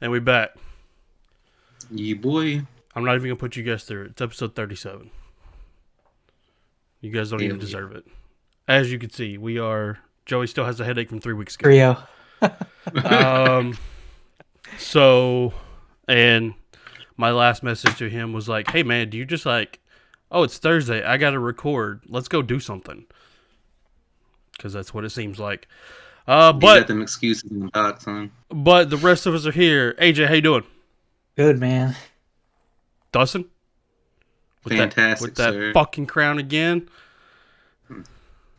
And we back. Yeah, boy. I'm not even going to put you guys through it. It's episode 37. You guys don't even deserve it. As you can see, Joey still has a headache from 3 weeks ago. Rio. So, and my last message to him was like, hey man, do you just oh, it's Thursday. I got to record. Let's go do something. Because that's what it seems like. You got them excuses in the box, son. But the rest of us are here. AJ, how you doing? Good, man. Dustin? Fantastic, with that sir. fucking crown again?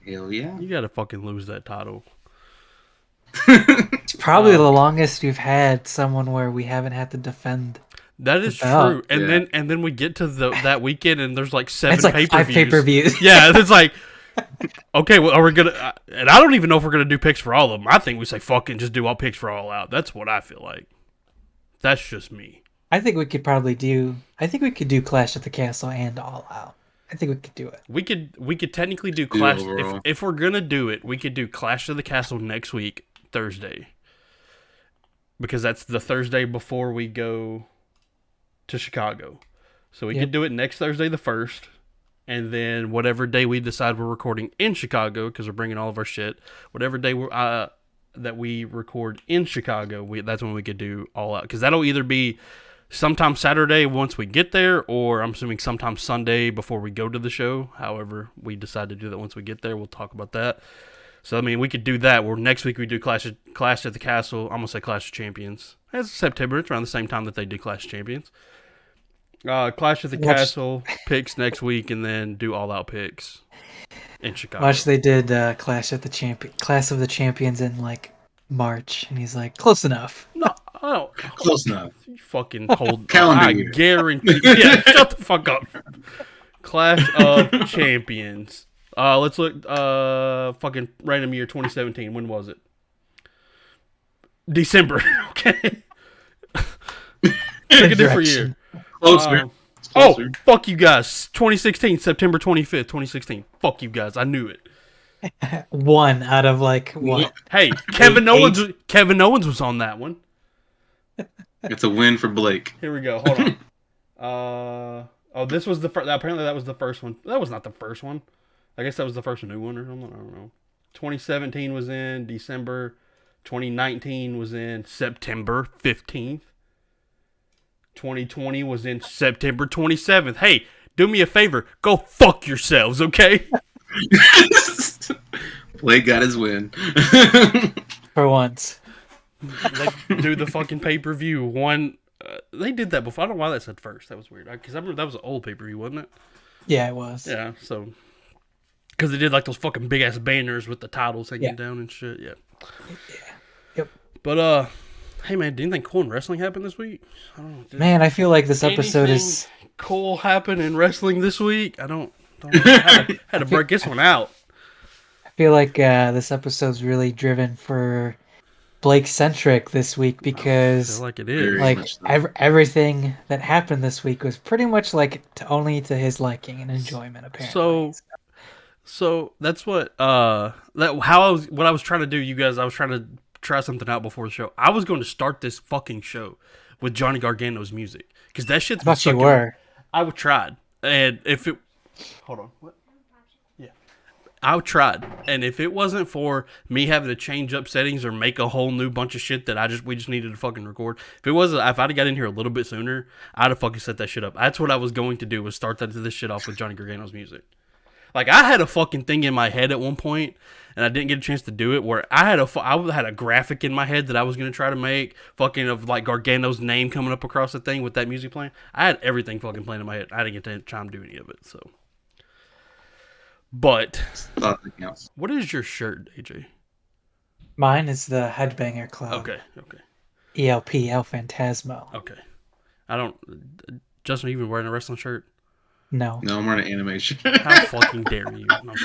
Hell yeah. You got to fucking lose that title. It's probably the longest we've had someone where we haven't had to defend. That is true. And then we get to that weekend and there's like 7 pay-per-views. 5 pay-per-views. Yeah, it's like, okay, well, are we gonna? And I don't even know if we're gonna do picks for all of them. I think we say fucking just do all picks for all out. That's what I feel like. That's just me. I think we could do Clash at the Castle and All Out. I think we could do it. We could technically do Clash if we're gonna do it. We could do Clash of the Castle next week, Thursday, because that's the Thursday before we go to Chicago. So we could do it next Thursday, the 1st. And then whatever day we decide we're recording in Chicago, because we're bringing all of our shit, whatever day that we record in Chicago, that's when we could do All Out. Because that'll either be sometime Saturday once we get there, or I'm assuming sometime Sunday before we go to the show. However, we decide to do that once we get there. We'll talk about that. So, I mean, we could do that. Where next week we do Clash at the Castle. I'm going to say Clash of Champions. It's September. It's around the same time that they do Clash of Champions. Clash of the Castle picks next week, and then do all out picks in Chicago. Watch, they did Clash of the Champions in like March, and he's like, close enough. No, I don't. Close enough. You fucking hold. Calendar year. Guarantee. Yeah, shut the fuck up. Clash of Champions. Let's look. Fucking random year 2017. When was it? December. Okay. Pick a different year. Closer. Oh, fuck you guys. 2016, September 25th, 2016. Fuck you guys. I knew it. One out of like what? Hey, Kevin Owens was on that one. It's a win for Blake. Here we go. Hold on. This was the first. Apparently, that was the first one. That was not the first one. I guess that was the first new one or something. I don't know. 2017 was in December. 2019 was in September 15th. 2020 was in September 27th. Hey, do me a favor. Go fuck yourselves, okay? Blake got his win. For once. They do the fucking pay-per-view. One, they did that before. I don't know why that said first. That was weird. Because I remember that was an old pay-per-view, wasn't it? Yeah, it was. Yeah, so. Because they did like those fucking big-ass banners with the titles hanging down and shit. Yeah. Yep. But, hey man, did anything cool in wrestling happen this week? I don't know. Man, I feel like this episode is cool happen in wrestling this week. I don't know. I had to break this one out. I feel like this episode's really driven for Blake centric this week because I feel like it is. Like everything that happened this week was pretty much like only to his liking and enjoyment apparently. So that's what what I was trying to do, you guys. I was trying to try something out before the show. I was going to start this fucking show with Johnny Gargano's music because that shit's. I thought you were. I tried, and if it. Hold on. What? Yeah, I tried, and if it wasn't for me having to change up settings or make a whole new bunch of shit that we just needed to fucking record. If I'd have got in here a little bit sooner, I'd have fucking set that shit up. That's what I was going to do, was start this shit off with Johnny Gargano's music. Like, I had a fucking thing in my head at one point, and I didn't get a chance to do it, where I had a graphic in my head that I was going to try to make, fucking of, like, Gargano's name coming up across the thing with that music playing. I had everything fucking playing in my head. I didn't get time to do any of it, so. But, what is your shirt, AJ? Mine is the Headbanger Club. Okay. ELP, El Phantasmo. Okay. Justin, you even wearing a wrestling shirt? No, I'm wearing an animation. How fucking dare you? No.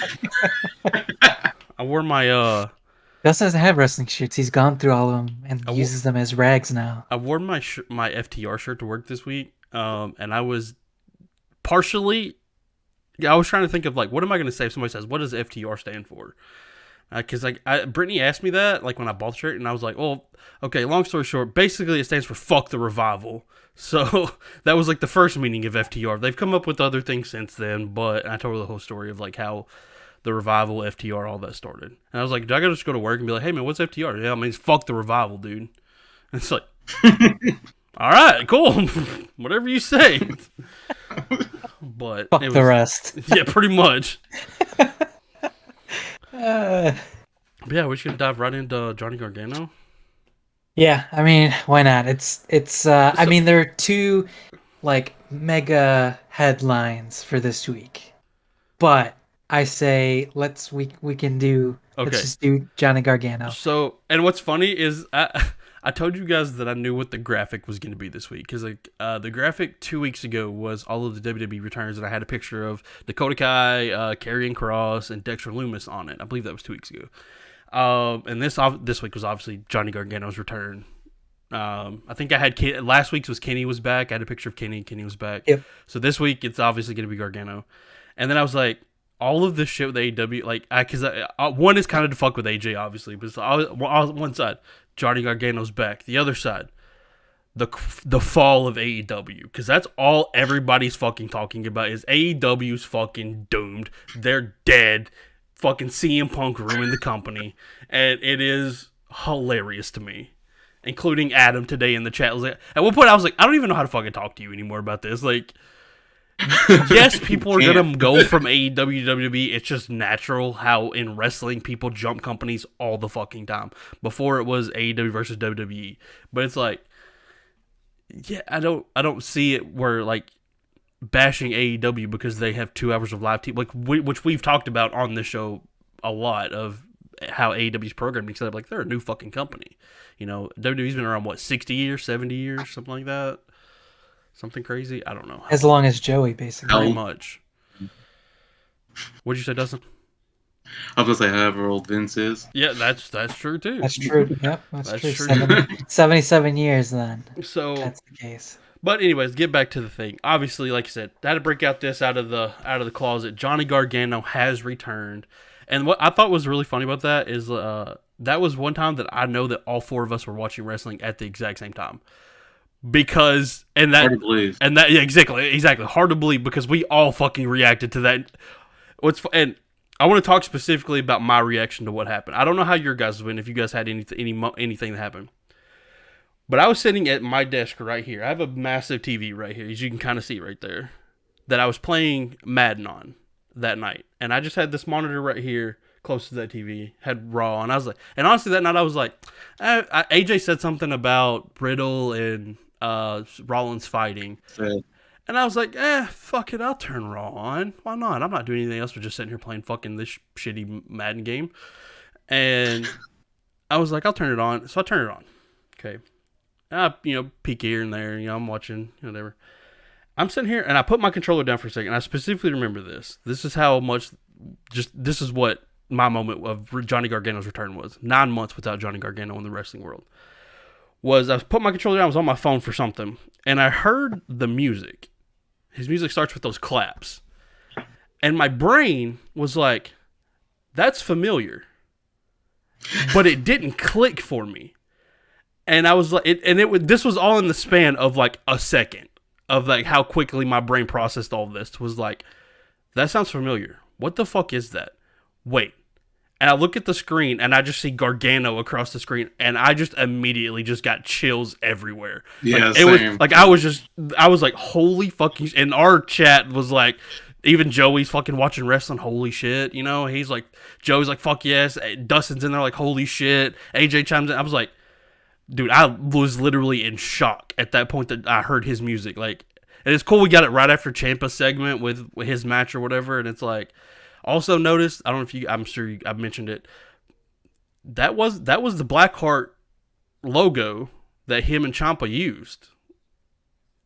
I wore my Dustin doesn't have wrestling shirts. He's gone through all of them and uses them as rags now. I wore my FTR shirt to work this week, and I was partially. I was trying to think of, like, what am I going to say if somebody says, what does FTR stand for? Because Brittany asked me that like when I bought the shirt, and I was like, well, okay. Long story short, basically it stands for "fuck the revival." So that was like the first meaning of FTR. They've come up with other things since then, but I told her the whole story of like how the revival, FTR, all that started. And I was like, do I gotta just go to work and be like, hey man, what's FTR? Yeah, I mean, it's fuck the revival, dude. And it's like, all right, cool, whatever you say. But fuck the rest. Yeah, pretty much. Yeah, we're just gonna dive right into Johnny Gargano. Yeah, I mean, why not? I mean, there are two like mega headlines for this week, but I say we can do. Okay. Let's just do Johnny Gargano. So, and what's funny is I told you guys that I knew what the graphic was going to be this week because like the graphic 2 weeks ago was all of the WWE returns, and I had a picture of Dakota Kai, Karrion Kross, and Dexter Lumis on it. I believe that was 2 weeks ago. And this week was obviously Johnny Gargano's return. I think I had last week's was Kenny was back. I had a picture of Kenny. Kenny was back. Yep. So this week it's obviously going to be Gargano, and then I was like, all of this shit with AEW, like, because one is kind of to fuck with AJ, obviously, but on one side, Johnny Gargano's back. The other side, the fall of AEW, because that's all everybody's fucking talking about is AEW's fucking doomed. They're dead. Fucking CM Punk ruined the company, and it is hilarious to me. Including Adam today in the chat. Like, at one point, I was like, I don't even know how to fucking talk to you anymore about this. Like, yes, people are gonna go from AEW to WWE. It's just natural how in wrestling people jump companies all the fucking time. Before it was AEW versus WWE, but it's like, yeah, I don't see it where like bashing AEW because they have 2 hours of live TV, like which we've talked about on this show a lot of how AEW's programming set up. Like they're a new fucking company. You know, WWE's been around, what, 60 years, 70 years, something like that? Something crazy? I don't know. As long as Joey, basically. Pretty much. What'd you say, Dustin? I was going to say however old Vince is. Yeah, that's true, too. That's true. Yep, that's true. 77 years, then. So that's the case. But anyways, get back to the thing. Obviously, like I said, I had to break out this out of the closet. Johnny Gargano has returned. And what I thought was really funny about that is that was one time that I know that all 4 of us were watching wrestling at the exact same time. Because hard to believe. And that, yeah, exactly hard to believe because we all fucking reacted to that. And I want to talk specifically about my reaction to what happened. I don't know how your guys went, if you guys had anything that happened. But I was sitting at my desk right here. I have a massive TV right here, as you can kind of see right there, that I was playing Madden on that night. And I just had this monitor right here close to that TV, had Raw, and I was like, and honestly that night I was like, AJ said something about Riddle and Rollins fighting. Yeah. And I was like, fuck it, I'll turn Raw on. Why not? I'm not doing anything else but just sitting here playing fucking this shitty Madden game. And I was like, I'll turn it on. So I turned it on. Okay. Peek here and there, I'm watching, whatever. I'm sitting here and I put my controller down for a second. I specifically remember this. This is how much, this is what my moment of Johnny Gargano's return was. 9 months without Johnny Gargano in the wrestling world. I put my controller down, I was on my phone for something, and I heard the music. His music starts with those claps. And my brain was like, that's familiar. But it didn't click for me. And I was like, this was all in the span of like a second of like how quickly my brain processed all this. Was like, that sounds familiar. What the fuck is that? Wait. And I look at the screen and I just see Gargano across the screen, and I just immediately just got chills everywhere. Yeah, like, it was like I was like, holy fucking. And our chat was like, even Joey's fucking watching wrestling, holy shit, he's like, Joey's like, fuck yes. Dustin's in there like, holy shit. AJ chimes in. I was like, dude, I was literally in shock at that point that I heard his music. Like, and it's cool we got it right after Ciampa's segment with his match or whatever, and it's like, also noticed, I don't know if I'm sure I mentioned it, that was the Blackheart logo that him and Ciampa used.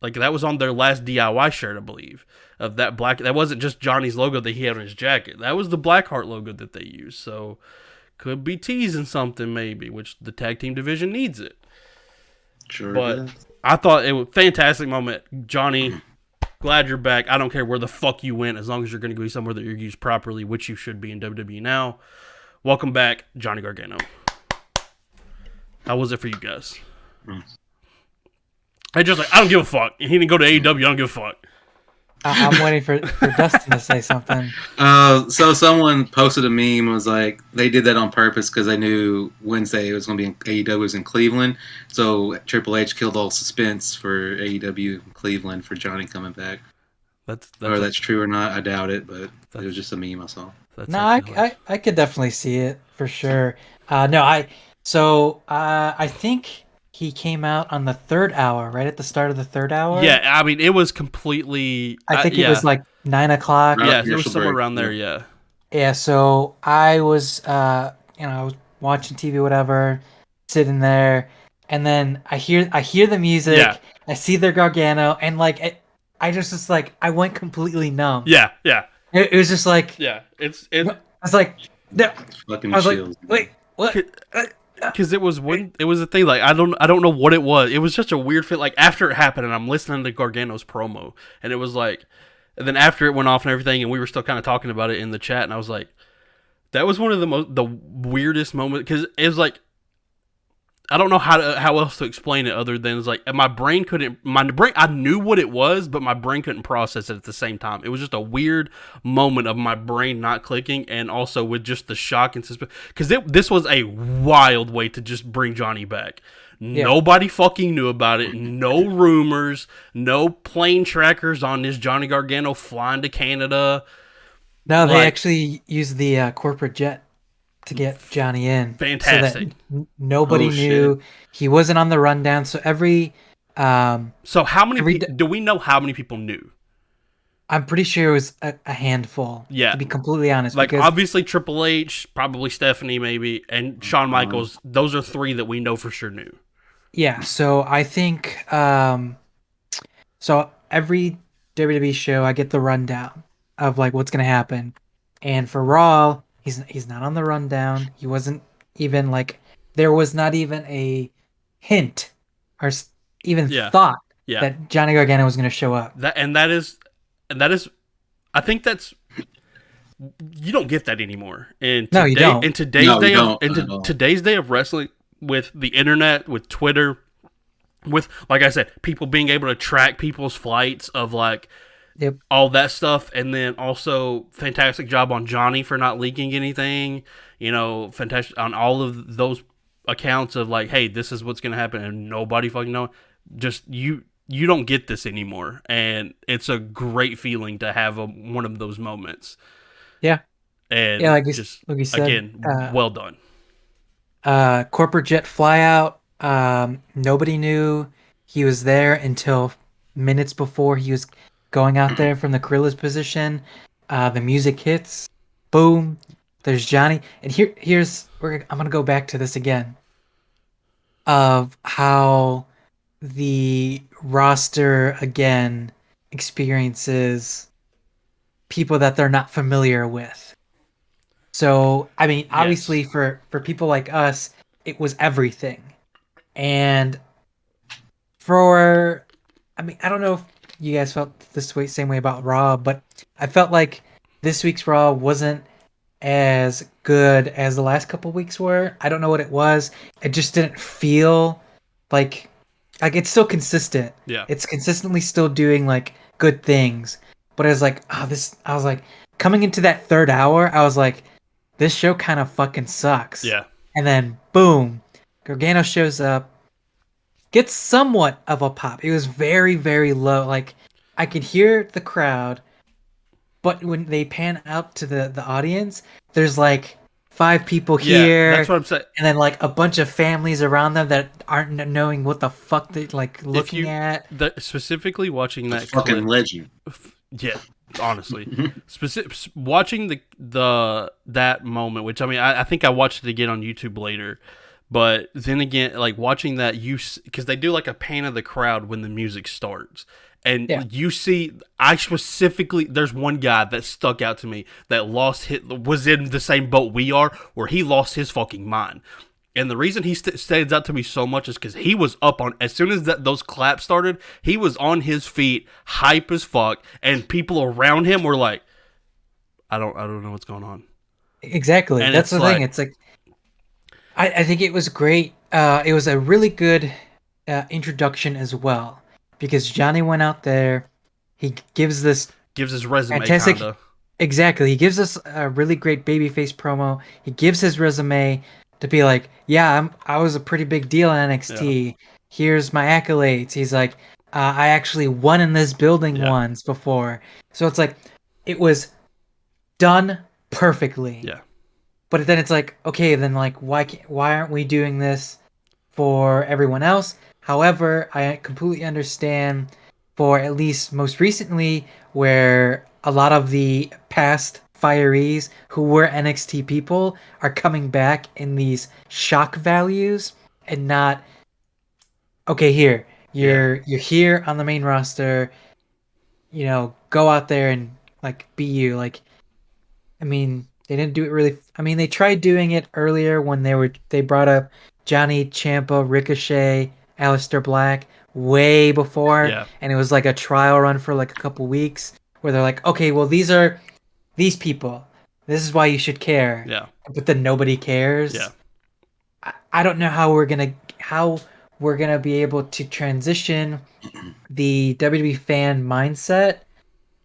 Like, that was on their last DIY shirt, I believe. Of that that wasn't just Johnny's logo that he had on his jacket. That was the Blackheart logo that they used. So, could be teasing something maybe, which the tag team division needs it. Sure. But I thought it was a fantastic moment. Johnny, glad you're back. I don't care where the fuck you went, as long as you're going to go somewhere that you're used properly, which you should be in WWE now. welcome back, Johnny Gargano. How was it for you guys? I don't give a fuck. He didn't go to AEW. I don't give a fuck. I'm waiting for Dustin to say something. So someone posted a meme, was like, they did that on purpose because they knew Wednesday it was going to be in AEW was in Cleveland. So Triple H killed all suspense for AEW Cleveland for Johnny coming back. That's true or not, I doubt it, but it was just a meme I saw. No, I could definitely see it for sure. I think he came out on the third hour, right at the start of the third hour. Yeah, I mean, it was completely. I think it was like 9 o'clock. Yeah, it was somewhere around there. Yeah. Yeah. So I was, I was watching TV, whatever, sitting there, and then I hear the music. Yeah. I see their Gargano, and like I just like I went completely numb. Yeah. Yeah. It was just like. Yeah. I was like, no. Fucking I was chills, like, wait, what? Because it was a thing, like I don't know what it was. It was just a weird fit. Like after it happened, and I'm listening to Gargano's promo, and it was like, and then after it went off and everything, and we were still kind of talking about it in the chat, and I was like, that was one of the weirdest moments, because it was like, I don't know how else to explain it other than it's like my brain I knew what it was, but my brain couldn't process it at the same time. It was just a weird moment of my brain not clicking, and also with just the shock and suspense, because this was a wild way to just bring Johnny back. Yeah. Nobody fucking knew about it. No rumors, no plane trackers on this Johnny Gargano flying to Canada. No, they actually used the corporate jet to get Johnny in. Fantastic. So that nobody knew. Shit. He wasn't on the rundown. So so how many do we know how many people knew? I'm pretty sure it was a handful. Yeah. To be completely honest. Like obviously Triple H, probably Stephanie maybe, and Shawn Michaels. Those are three that we know for sure knew. Yeah. So I think so every WWE show I get the rundown of like what's gonna happen. And for Raw, he's not on the rundown. He wasn't even like, there was not even a hint or even thought that Johnny Gargano was going to show up. That is, I think that's, you don't get that anymore. No, you don't. In today's day of wrestling, with the internet, with Twitter, with, like I said, people being able to track people's flights of like, yep. All that stuff, and then also fantastic job on Johnny for not leaking anything. Fantastic on all of those accounts of like, hey, this is what's gonna happen, and nobody fucking know. Just you don't get this anymore, and it's a great feeling to have one of those moments. Yeah, and like you said, again, well done. Corporate jet flyout. Nobody knew he was there until minutes before he was going out there from the Gorilla's position. The music hits. Boom. There's Johnny. And I'm going to go back to this again. Of how the roster, again, experiences people that they're not familiar with. So, I mean, obviously for people like us, it was everything. And I don't know if you guys felt same way about Raw, but I felt like this week's Raw wasn't as good as the last couple weeks were. I don't know what it was. It just didn't feel like it's still consistent. Yeah. It's consistently still doing like good things. But it was like, I was like, coming into that third hour, I was like, this show kind of fucking sucks. Yeah. And then boom, Gargano shows up. Gets somewhat of a pop. It was very, very low. Like, I could hear the crowd, but when they pan out to the audience, there's like 5 people here. Yeah, that's what I'm saying. And then like a bunch of families around them that aren't knowing what the fuck they're like looking at. Specifically watching that fucking clip, legend. Yeah, honestly, watching that moment, which I mean, I think I watched it again on YouTube later. But then again, like watching that, because they do like a pan of the crowd when the music starts. And you see, there's one guy that stuck out to me that was in the same boat we are, where he lost his fucking mind. And the reason he stands out to me so much is because he was up on, as soon as those claps started, he was on his feet, hype as fuck, and people around him were like, I don't know what's going on. Exactly. And That's it's the like, thing. It's like I think it was great. It was a really good introduction as well because Johnny went out there. He gives this gives his resume fantastic. kinda. Exactly. He gives us a really great babyface promo. He gives his resume to be like, yeah, I was a pretty big deal in Yeah. NXT. Here's my accolades. He's like, I actually won in this building Yeah. once before. So it's like, it was done perfectly. Yeah. But then it's like, okay, then like, why aren't we doing this for everyone else? However, I completely understand for at least most recently, where a lot of the past firees who were NXT people are coming back in these shock values and not, okay, here, Yeah. you're here on the main roster, go out there and like be you. Like, I mean, they didn't do it really. I mean, they tried doing it earlier when they brought up Johnny Ciampa, Ricochet, Aleister Black way before, Yeah. and it was like a trial run for like a couple weeks where they're like, okay, well these are these people. This is why you should care. Yeah. But then nobody Yeah. cares. I don't know how we're gonna be able to transition the WWE fan mindset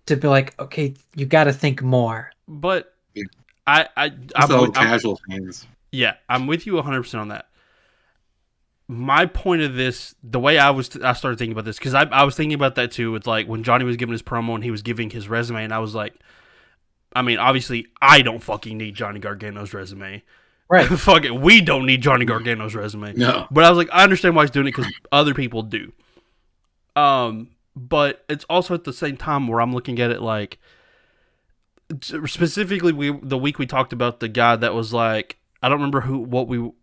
to be like, okay, you got to think more. But Yeah. It's I'm all with, casual fans. yeah, I'm with you 100% on that. My point of this, the way I started thinking about this, because I was thinking about that too, with like when Johnny was giving his promo and he was giving his resume, and I was like, I mean, obviously, I don't fucking need Johnny Gargano's resume. Right. Fuck it, we don't need Johnny Gargano's resume. No. But I was like, I understand why he's doing it because other people do. But it's also at the same time where I'm looking at it like, specifically, the week we talked about the guy that was like, I don't remember who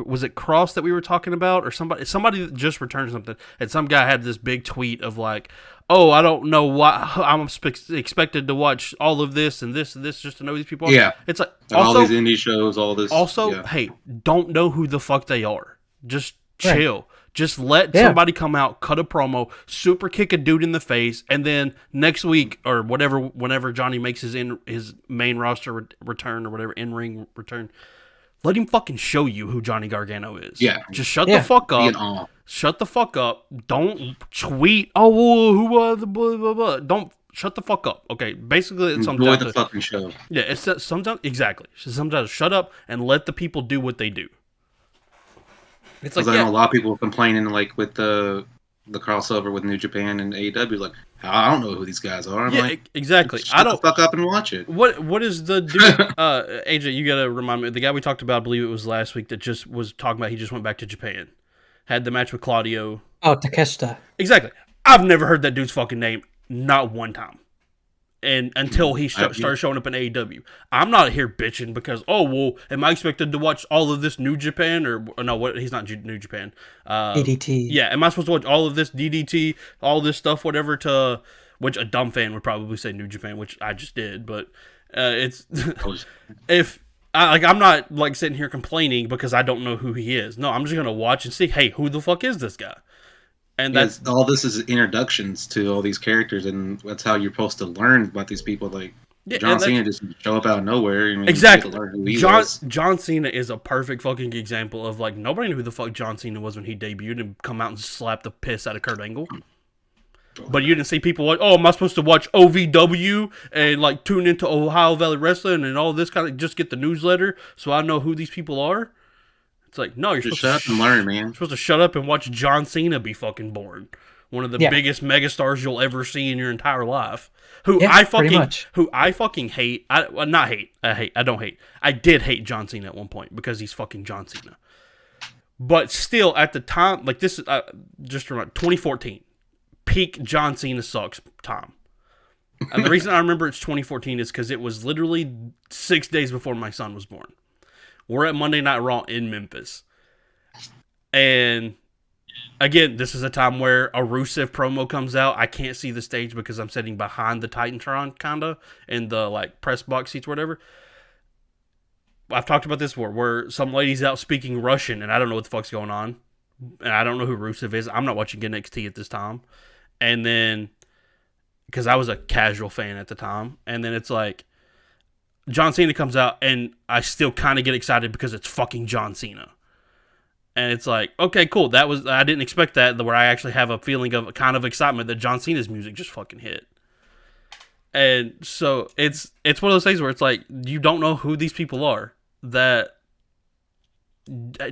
was it, Cross, that we were talking about, or somebody that just returned something, and some guy had this big tweet of like, oh, I don't know why I'm expected to watch all of this and this and this just to know these people are. Yeah. It's like, Like also all these indie shows, all this. also Yeah. hey, don't know who the fuck they are, just Right. chill. Just let Yeah. somebody come out, cut a promo, super kick a dude in the face, and then next week or whatever, whenever Johnny makes his main roster return or whatever, in-ring return, let him fucking show you who Johnny Gargano is. Yeah. Just shut Yeah. the fuck Be up. in awe. Shut the fuck up. Don't tweet, oh, well, who was the blah, blah, blah. Don't, shut the fuck up. Okay, basically it sums Enjoy down the to, fucking show. yeah, it's sometimes, exactly. Sometimes shut up and let the people do what they do. It's like, Because I know a yeah, lot of people complaining, like with the crossover with New Japan and AEW, like, I don't know who these guys are. I'm yeah, like, exactly. shut I the don't. fuck up and watch it. What is the dude? AJ, you gotta remind me. The guy we talked about, I believe it was last week, that just was talking about he just went back to Japan, had the match with Claudio. Oh, Takeshita. Exactly. I've never heard that dude's fucking name, not one time. And until he started showing up in AEW, I'm not here bitching because, oh, well, am I expected to watch all of this New Japan or no? What, he's not New Japan. DDT. Yeah, am I supposed to watch all of this DDT, all this stuff, whatever? To which a dumb fan would probably say New Japan, which I just did. But it's if I'm not like sitting here complaining because I don't know who he is. No, I'm just gonna watch and see. Hey, who the fuck is this guy? And that's all this is introductions to all these characters, and that's how you're supposed to learn about these people. Like yeah, John Cena just show up out of nowhere. I mean, exactly. You get to learn who he John was. John Cena is a perfect fucking example of like nobody knew who the fuck John Cena was when he debuted and come out and slap the piss out of Kurt Angle. But you didn't see people like, oh, am I supposed to watch OVW and like tune into Ohio Valley Wrestling and all this kind of just get the newsletter so I know who these people are? It's like, no, you're Just supposed shut to up and learn, man. You're supposed to shut up and watch John Cena be fucking born. One of the biggest megastars you'll ever see in your entire life. Who I fucking hate. I don't hate. I did hate John Cena at one point because he's fucking John Cena. But still, at the time, like this is just remember 2014, peak John Cena sucks time. And the reason I remember it's 2014 is because it was literally 6 days before my son was born. We're at Monday Night Raw in Memphis. And again, this is a time where a Rusev promo comes out. I can't see the stage because I'm sitting behind the Titantron, kinda, in the like press box seats or whatever. I've talked about this before, where some lady's out speaking Russian, and I don't know what the fuck's going on. And I don't know who Rusev is. I'm not watching NXT at this time. And then, because I was a casual fan at the time, and then it's like, John Cena comes out, and I still kind of get excited because it's fucking John Cena. And it's like, okay, cool. I didn't expect that, where I actually have a feeling of kind of excitement that John Cena's music just fucking hit. And so it's one of those things where it's like, you don't know who these people are. That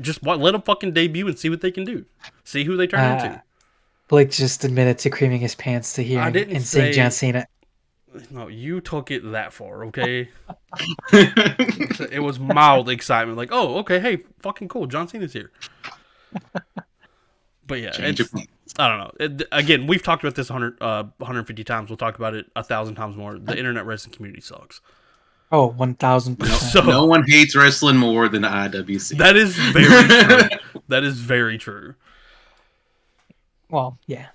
just let them fucking debut and see what they can do. See who they turn into. Blake just admitted to creaming his pants to hearing and seeing John Cena. No, you took it that far, okay? It was mild excitement. Like, oh, okay, hey, fucking cool. John Cena's here. But yeah, I don't know. Again, we've talked about this 150 times. We'll talk about it 1,000 times more. The internet wrestling community sucks. Oh, 1,000%. So, no one hates wrestling more than the IWC. That is very true. That is very true. Well, yeah.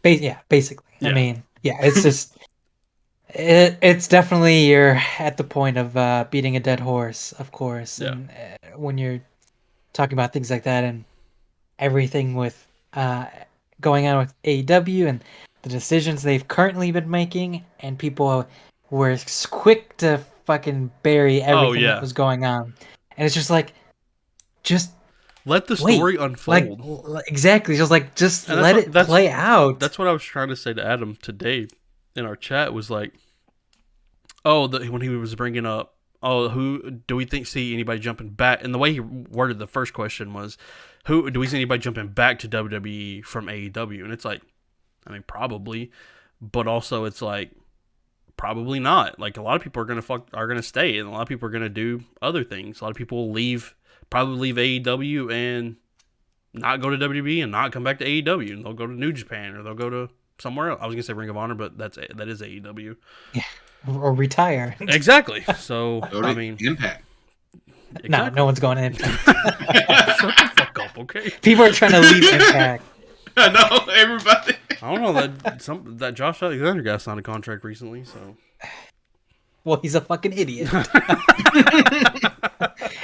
Basically. Yeah. I mean, yeah, it's just... It's definitely, you're at the point of beating a dead horse, of course. Yeah. And when you're talking about things like that and everything with going on with AEW and the decisions they've currently been making, and people were quick to fucking bury everything that was going on. And it's just like, just let the story unfold. Like, exactly. Just let it play out. That's what I was trying to say to Adam today in our chat, was like, when he was bringing up, who do we see anybody jumping back? And the way he worded the first question was, who do we see anybody jumping back to WWE from AEW? And it's like, I mean, probably, but also it's like, probably not. Like, a lot of people are gonna stay, and a lot of people are gonna do other things. A lot of people will probably leave AEW and not go to WWE and not come back to AEW, and they'll go to New Japan, or they'll go to somewhere else. I was gonna say Ring of Honor, but that is AEW. Yeah. Or retire. Exactly. So, I mean... Impact. Exactly. No one's going to Impact. Shut the fuck up, okay? People are trying to leave Impact. I know, everybody. I don't know, that Josh Alexander guy signed a contract recently, so... Well, he's a fucking idiot.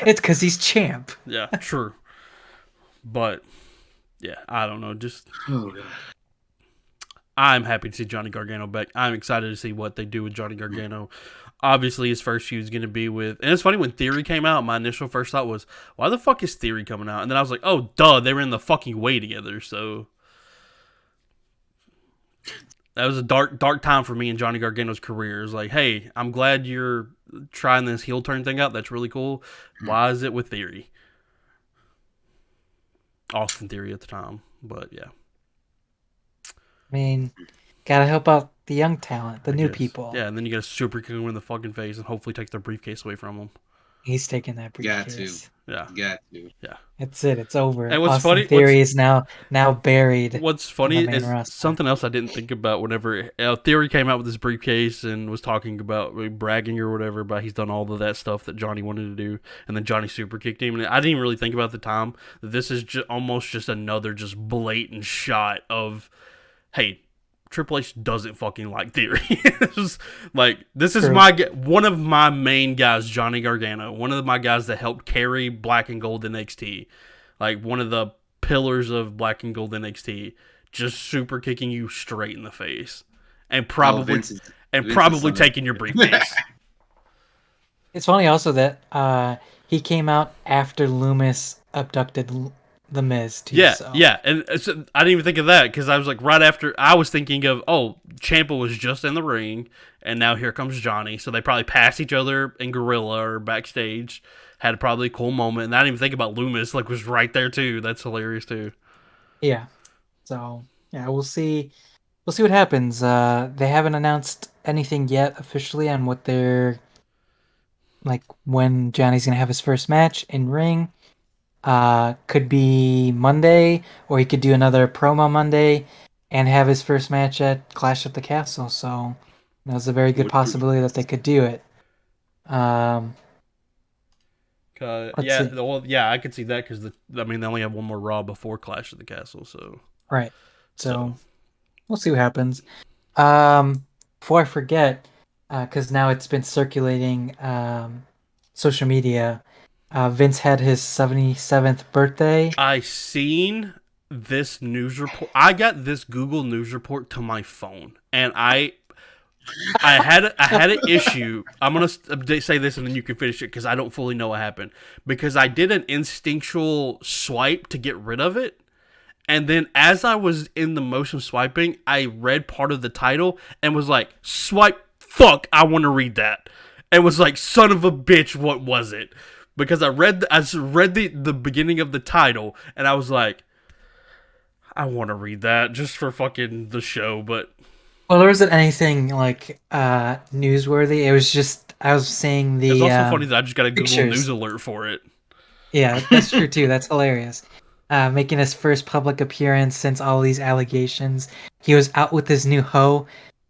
It's because he's champ. Yeah, true. But, yeah, I don't know, just... Oh, God. I'm happy to see Johnny Gargano back. I'm excited to see what they do with Johnny Gargano. Obviously, his first feud is going to be with... And it's funny, when Theory came out, my initial first thought was, why the fuck is Theory coming out? And then I was like, oh, duh, they were in the fucking way together, so... That was a dark time for me in Johnny Gargano's career. It was like, hey, I'm glad you're trying this heel turn thing out. That's really cool. Why is it with Theory? Austin Theory at the time, but yeah. I mean, gotta help out the young talent, the new people. Yeah, and then you gotta super kick him in the fucking face and hopefully take their briefcase away from him. He's taking that briefcase. Yeah. Yeah. That's it. It's over. And what's Austin funny? Theory is now buried. What's funny is something else I didn't think about whenever Theory came out with his briefcase and was talking about bragging or whatever, but he's done all of that stuff that Johnny wanted to do, and then Johnny super kicked him. And I didn't even really think about at the time that this is almost just another just blatant shot of, hey, Triple H doesn't fucking like Theory. This is one of my main guys, Johnny Gargano, one of my guys that helped carry Black and Gold NXT, like one of the pillars of Black and Gold NXT, just super kicking you straight in the face, and probably taking your briefcase. It's funny also that he came out after Loomis abducted The Miz too. Yeah, and so I didn't even think of that, because I was like, right after, I was thinking of, Ciampa was just in the ring, and now here comes Johnny, so they probably passed each other in Gorilla or backstage, had probably a cool moment, and I didn't even think about Loomis, was right there too. That's hilarious too. Yeah, so yeah, we'll see what happens. They haven't announced anything yet officially on what they're when Johnny's gonna have his first match in ring. Could be Monday, or he could do another promo Monday and have his first match at Clash at the Castle. So there's a very good possibility that they could do it. I could see that, because they only have one more Raw before Clash at the Castle, so right. So we'll see what happens. Before I forget, because now it's been circulating social media. Vince had his 77th birthday. I seen this news report. I got this Google News report to my phone, and I I had an issue. I'm gonna say this and then you can finish it because I don't fully know what happened. Because I did an instinctual swipe to get rid of it, and then as I was in the motion of swiping, I read part of the title and was like, "Swipe, fuck, I want to read that," and was like, "Son of a bitch, what was it?" Because I read the beginning of the title and I was like, I want to read that just for fucking the show, but. Well, there wasn't anything like newsworthy. It was just I was saying the. It's also funny that I just got a Google pictures. News alert for it. Yeah, that's true too. That's hilarious. Making his first public appearance since all these allegations. He was out with his new hoe.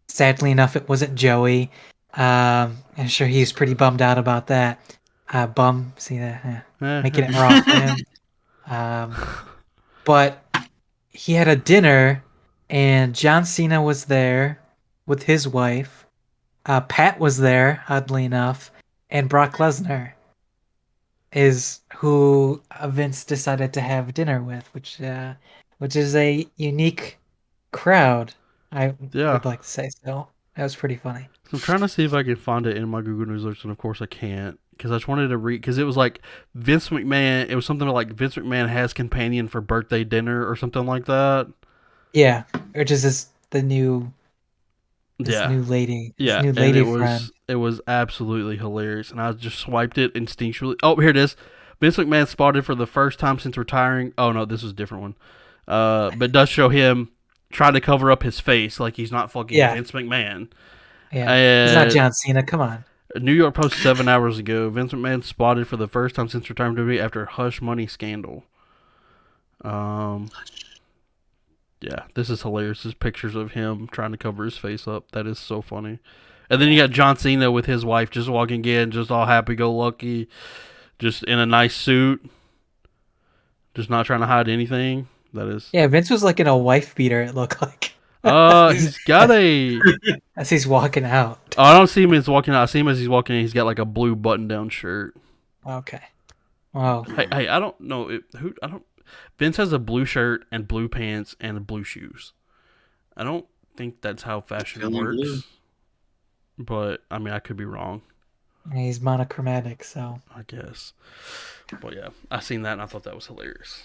Sadly enough, it wasn't Joey. I'm sure he's pretty bummed out about that. See that? Making it raw for him. But he had a dinner, and John Cena was there with his wife. Pat was there, oddly enough, and Brock Lesnar is who Vince decided to have dinner with, which is a unique crowd. I would like to say so. That was pretty funny. I'm trying to see if I can find it in my Google News alerts, and of course I can't because I just wanted to read because it was like Vince McMahon. It was something like Vince McMahon has companion for birthday dinner or something like that. Yeah, which is the new. New lady. Yeah, new lady friend. It was absolutely hilarious, and I just swiped it instinctually. Oh, here it is. Vince McMahon spotted for the first time since retiring. Oh no, this is a different one. But it does show him trying to cover up his face like he's not fucking Vince McMahon. Yeah, he's not John Cena. Come on. New York Post 7 hours ago. Vince McMahon spotted for the first time since retiring from WWE after Hush Money scandal. Yeah, this is hilarious. There's pictures of him trying to cover his face up. That is so funny. And then you got John Cena with his wife just walking in, just all happy-go-lucky, just in a nice suit, just not trying to hide anything. That is. Yeah, Vince was like in a wife beater. It looked like. He's got a. As he's walking out. Oh, I don't see him as walking out. I see him as he's walking in. He's got like a blue button-down shirt. Okay. Wow. Hey, I don't know Vince has a blue shirt and blue pants and blue shoes. I don't think that's how fashion works. Blue. But, I mean, I could be wrong. He's monochromatic, so. I guess. But, yeah, I seen that and I thought that was hilarious.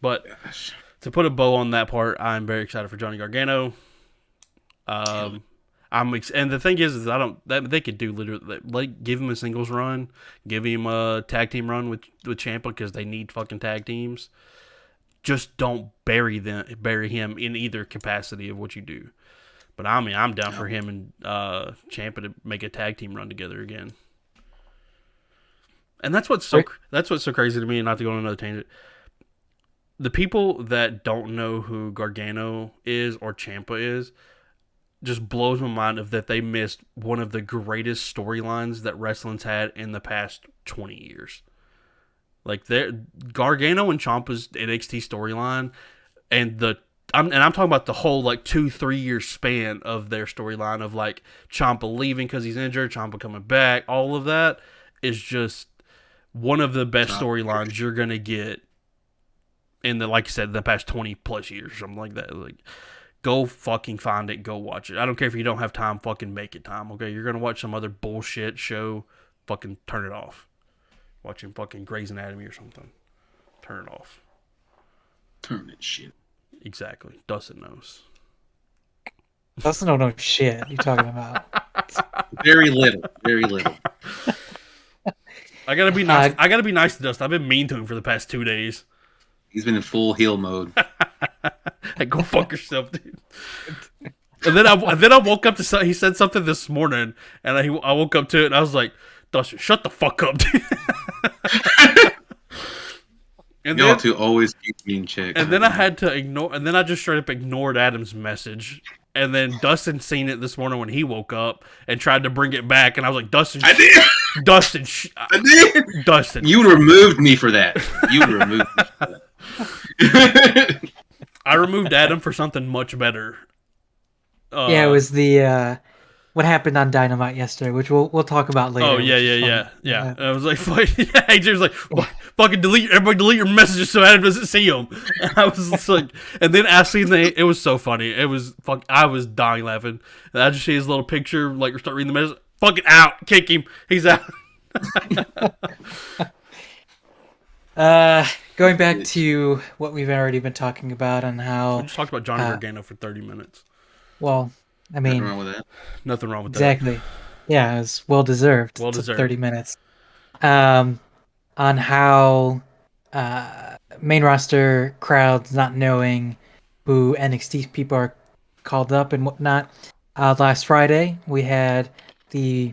But, to put a bow on that part, I'm very excited for Johnny Gargano. And the thing is they could do literally, like, give him a singles run, give him a tag team run with Ciampa because they need fucking tag teams. Just don't bury him in either capacity of what you do. But I mean, I'm down for him and Ciampa to make a tag team run together again. And that's what's so crazy to me. And not to go on another tangent, the people that don't know who Gargano is or Ciampa is. Just blows my mind that they missed one of the greatest storylines that wrestling's had in the past 20 years. Like Gargano and Ciampa's NXT storyline, and I'm talking about the whole like 2-3 year span of their storyline of like Ciampa leaving because he's injured, Ciampa coming back. All of that is just one of the best storylines you're gonna get in like I said, the past 20 plus years or something like that. Like. Go fucking find it. Go watch it. I don't care if you don't have time. Fucking make it time. Okay, you're gonna watch some other bullshit show. Fucking turn it off. Watching fucking Grey's Anatomy or something. Turn it off. Turn that shit. Exactly. Dustin knows. Dustin don't know shit. What are you talking about? Very little. Very little. I gotta be nice. I gotta be nice to Dustin. I've been mean to him for the past 2 days. He's been in full heel mode. Hey, go fuck yourself, dude. And then I woke up to he said something this morning, and I woke up to it, and I was like, Dustin, shut the fuck up, dude. And y'all two always keep me in check. And then I had to ignore, and then I just straight up ignored Adam's message. And then Dustin seen it this morning when he woke up and tried to bring it back, and I was like, Dustin, I did. Dustin, I did. Dustin, you removed me for that. You removed me for that. I removed Adam for something much better. Yeah, it was the what happened on Dynamite yesterday, which we'll talk about later. Oh yeah. I was like, AJ was like, fucking everybody delete your messages so Adam doesn't see them. And I was just like, and then Ashley, it was so funny. It was I was dying laughing. And I just see his little picture, like start reading the message. Fucking out, kick him. He's out. Going back to what we've already been talking about and how we just talked about Johnny Gargano for 30 minutes. Well, I mean, nothing wrong with that. Nothing wrong with exactly. Yeah, it was well deserved. Well deserved. 30 minutes. On how main roster crowds not knowing who NXT people are called up and whatnot. Last Friday, we had the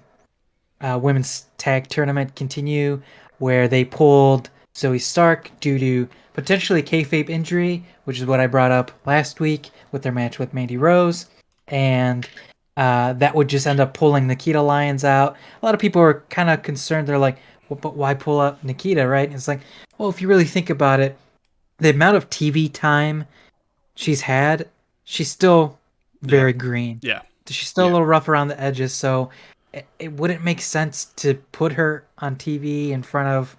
women's tag tournament continue where they pulled Zoe Stark due to potentially kayfabe injury, which is what I brought up last week with their match with Mandy Rose. And that would just end up pulling Nikita Lyons out. A lot of people are kind of concerned. They're like, well, but why pull up Nikita, right? And it's like, well, if you really think about it, the amount of TV time she's had, she's still very green. Yeah. She's still a little rough around the edges, so it wouldn't make sense to put her on TV in front of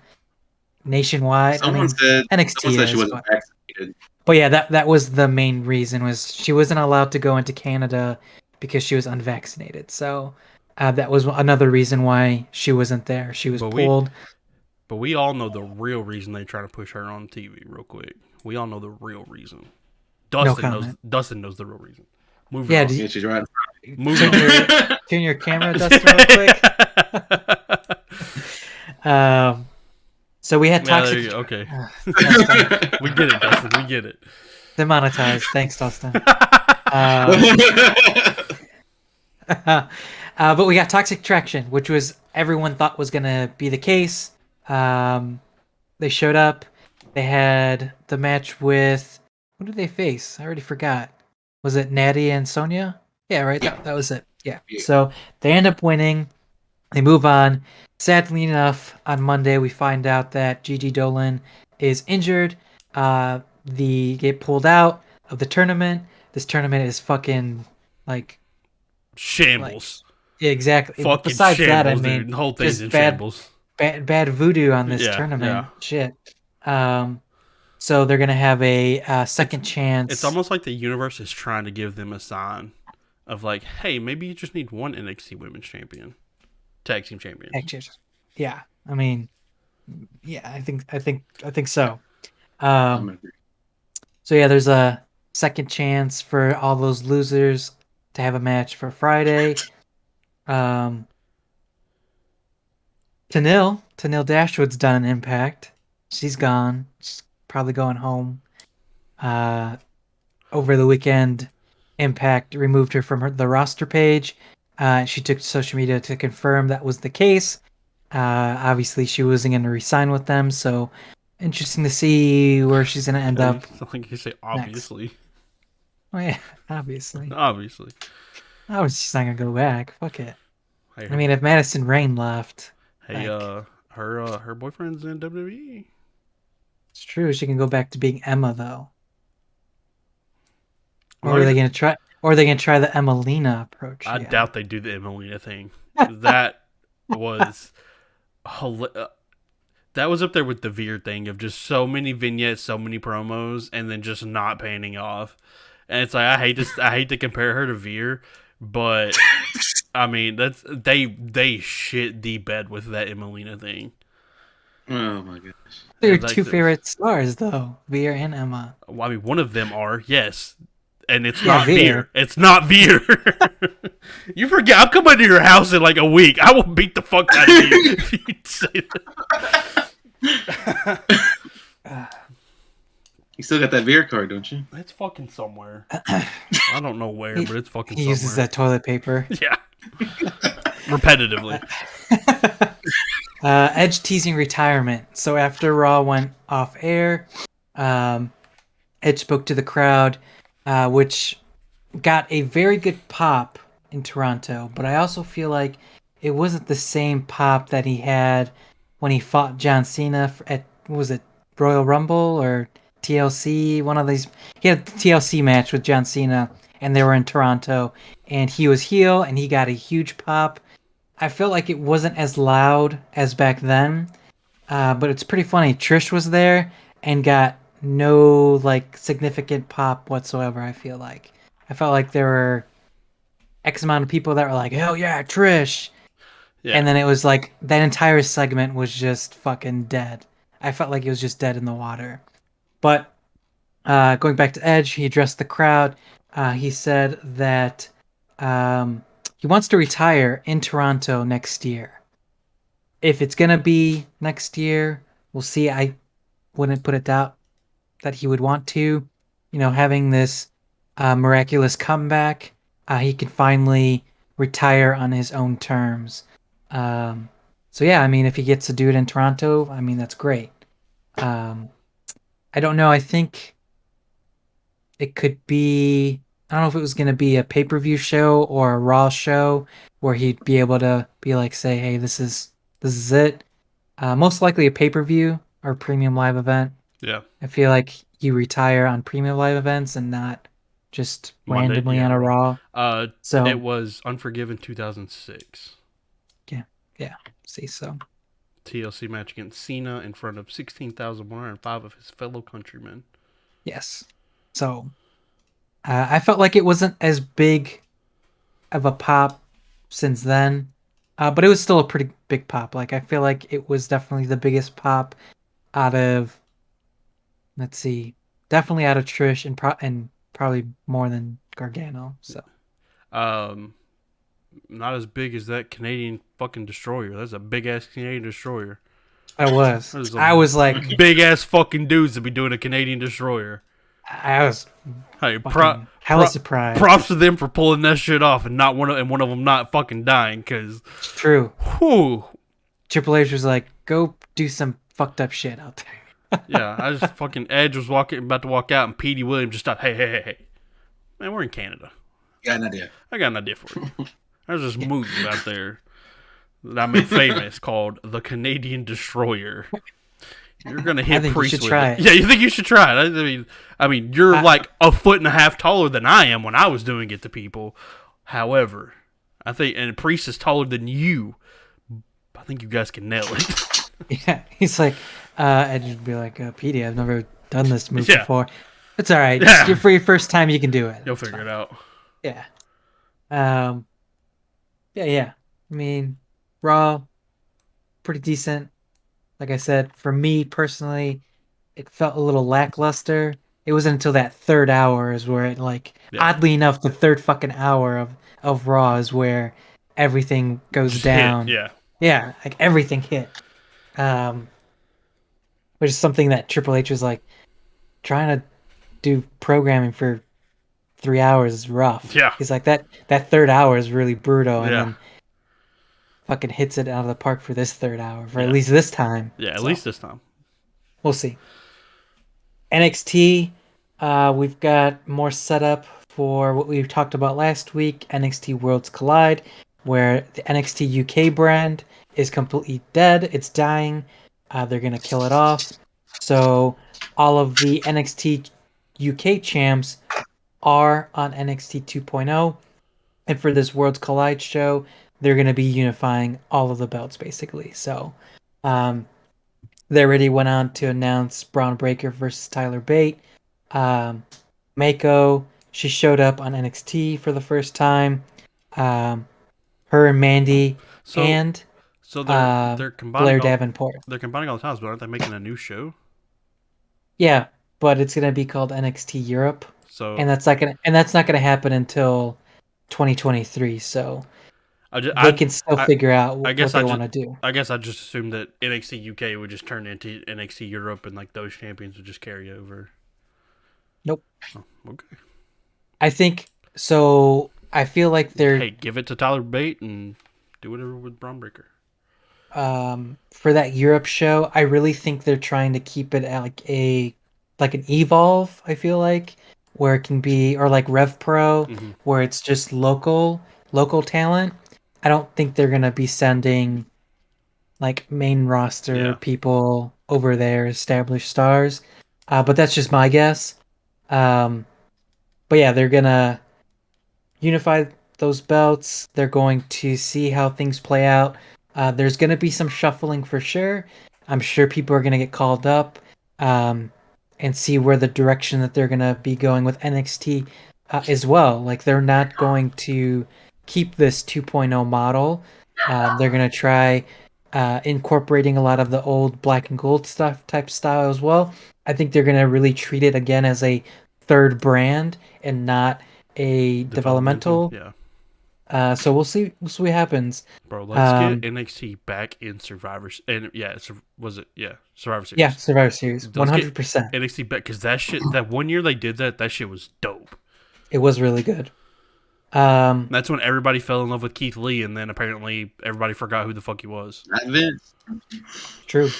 nationwide. Someone said she wasn't vaccinated. But yeah, that was the main reason, was she wasn't allowed to go into Canada because she was unvaccinated. So that was another reason why she wasn't there. She was pulled. But we all know the real reason they try to push her on TV real quick. We all know the real reason. Dustin knows the real reason. Moving on. Yeah, she's right. Turn your camera, Dustin, real quick. So we had toxic. Okay. We get it, Dustin. We get it. Demonetized. Thanks, Dustin. But we got Toxic Traction, which was everyone thought was gonna be the case. They showed up. They had the match with, who did they face? I already forgot. Was it Natty and Sonya? Yeah, right. That was it. Yeah. So they end up winning. They move on. Sadly enough, on Monday we find out that Gigi Dolan is injured. They get pulled out of the tournament. This tournament is fucking like shambles. Yeah, exactly. Fucking besides shambles, that, I mean, dude. The whole thing's in shambles. Bad voodoo on this tournament. Shit. So they're gonna have a second chance. It's almost like the universe is trying to give them a sign of like, hey, maybe you just need one NXT Women's Champion, tag team champion. Yeah, I mean, yeah, I think so. So yeah, there's a second chance for all those losers to have a match for Friday. Tenille Dashwood's done an Impact. She's gone. She's probably going home. Over the weekend, Impact removed her from the roster page. She took to social media to confirm that was the case. Obviously, she wasn't going to resign with them, so interesting to see where she's going to end up. I think you say obviously. Next. Oh yeah, obviously. Obviously. She's not going to go back. Fuck it. Hey, I mean, if Madison Rain left. Hey, her boyfriend's in WWE. It's true. She can go back to being Emma though. Or are they gonna try? Or are they gonna try the Emelina approach? I doubt they do the Emelina thing. That was that was up there with the Veer thing of just so many vignettes, so many promos, and then just not panning off. And it's like I hate to compare her to Veer, but I mean that's they shit the bed with that Emelina thing. Oh my gosh. They're your two favorite stars though, Veer and Emma. Well, I mean, one of them are, yes. And it's not Veer. It's not Veer. You forget, I'm coming to your house in like a week. I will beat the fuck out of you if you say that. You still got that Veer card, don't you? It's fucking somewhere. I don't know where, but it's fucking somewhere. He uses that toilet paper. Yeah. Repetitively. Edge teasing retirement. So after Raw went off air, Edge spoke to the crowd, which got a very good pop in Toronto. But I also feel like it wasn't the same pop that he had when he fought John Cena at, what was it, Royal Rumble or TLC? One of these. He had a TLC match with John Cena and they were in Toronto, and he was heel, and he got a huge pop. I feel like it wasn't as loud as back then, but it's pretty funny. Trish was there and got no like significant pop whatsoever. I felt like there were X amount of people that were like, "Hell yeah, Trish!" Yeah. And then it was like that entire segment was just fucking dead. I felt like it was just dead in the water. But going back to Edge, he addressed the crowd. He said that he wants to retire in Toronto next year. If it's gonna be next year, we'll see. I wouldn't put it doubt that he would want to. Having this miraculous comeback, he can finally retire on his own terms. Um, so yeah, I mean, if he gets to do it in Toronto, I mean, that's great. Um, I don't know. I think it could be. I don't know if it was going to be a pay-per-view show or a Raw show where he'd be able to be like, say, "Hey, this is it." Most likely a pay-per-view or premium live event. Yeah. I feel like you retire on premium live events and not just Monday, randomly yeah, on a Raw. So it was Unforgiven 2006. yeah. See, so TLC match against Cena in front of 16,105 of his fellow countrymen. yes. So I felt like it wasn't as big of a pop since then, but it was still a pretty big pop. Like I feel like it was definitely the biggest pop out of, let's see, definitely out of Trish and probably more than Gargano. So Um, Not as big as that Canadian fucking destroyer. That's a big ass Canadian destroyer. I was. There's I was like, big ass fucking dudes to be doing a Canadian destroyer. I was Hey, fucking hella surprised. props to them for pulling that shit off and not one of them not fucking dying. Because True. whew, Triple H was like, go do some fucked up shit out there. yeah, I just fucking Edge was about to walk out and Petey Williams just stopped. Hey, man, we're in Canada. Got an idea. I got an idea for you. There's this movie out there that I made famous called The Canadian Destroyer. You're gonna hit Priest with it. Yeah, you think you should try it? I mean, you're like a foot and a half taller than I am when I was doing it to people. However, I think, and Priest is taller than you. I think you guys can nail it. Yeah, he's like, Edge would be like, Petey, I've never done this move before. It's all right. Yeah. Just for your first time, you can do it. You'll figure it out. Yeah. Yeah. I mean, Raw, pretty decent. Like I said, for me personally, it felt a little lackluster. It wasn't until that third hour is where it oddly enough, the third fucking hour of Raw is where everything goes down. Yeah. Yeah, like everything hit. Which is something that Triple H was like trying to do programming for 3 hours is rough. Yeah. He's like that third hour is really brutal, and Yeah. then fucking hits it out of the park for this third hour, for at least this time. Yeah, at least this time. We'll see. NXT, we've got more setup for what we talked about last week, NXT Worlds Collide, where the NXT UK brand is completely dead. It's dying. They're going to kill it off. So all of the NXT UK champs are on NXT 2.0. And for this Worlds Collide show, they're going to be unifying all of the belts, basically. So they already went on to announce Braun Breaker versus Tyler Bate. Mako, she showed up on NXT for the first time. Her and Mandy So they're combining Blair Davenport. They're combining all the times, but aren't they making a new show? Yeah, but it's gonna be called NXT Europe. So and that's not gonna happen until 2023. So they can still figure out what they want to do. I guess I just assumed that NXT UK would just turn into NXT Europe and like those champions would just carry over. Nope. Oh, okay. I think so. I feel like they're give it to Tyler Bate and do whatever with Braun Breaker. For that Europe show, I really think they're trying to keep it at like an Evolve. I feel like where it can be, or like Rev Pro, where it's just local talent. I don't think they're gonna be sending like main roster people over there, established stars. But that's just my guess. But yeah, they're gonna unify those belts. They're going to see how things play out. There's going to be some shuffling for sure. I'm sure people are going to get called up and see where the direction that they're going to be going with NXT as well. Like they're not going to keep this 2.0 model. They're going to try incorporating a lot of the old black and gold stuff type style as well. I think they're going to really treat it again as a third brand and not a developmental. Yeah. So we'll see. We'll see what happens. Bro, let's get NXT back in Survivors. And yeah, Survivor Series. Yeah, Survivor Series, 100%. NXT back because that shit. That 1 year they did that shit was dope. It was really good. That's when everybody fell in love with Keith Lee, and then apparently everybody forgot who the fuck he was. Not Vince. True.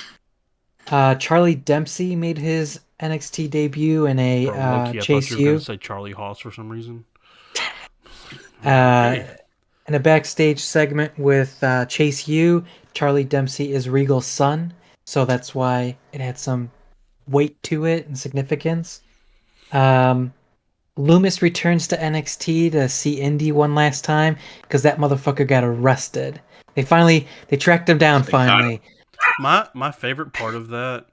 Charlie Dempsey made his NXT debut in a Bro, Chase I thought you were U. gonna say Charlie Haas for some reason. In a backstage segment with Chase U, Charlie Dempsey is Regal's son, so that's why it had some weight to it and significance. Loomis returns to NXT to see Indy one last time because that motherfucker got arrested. They tracked him down finally. My favorite part of that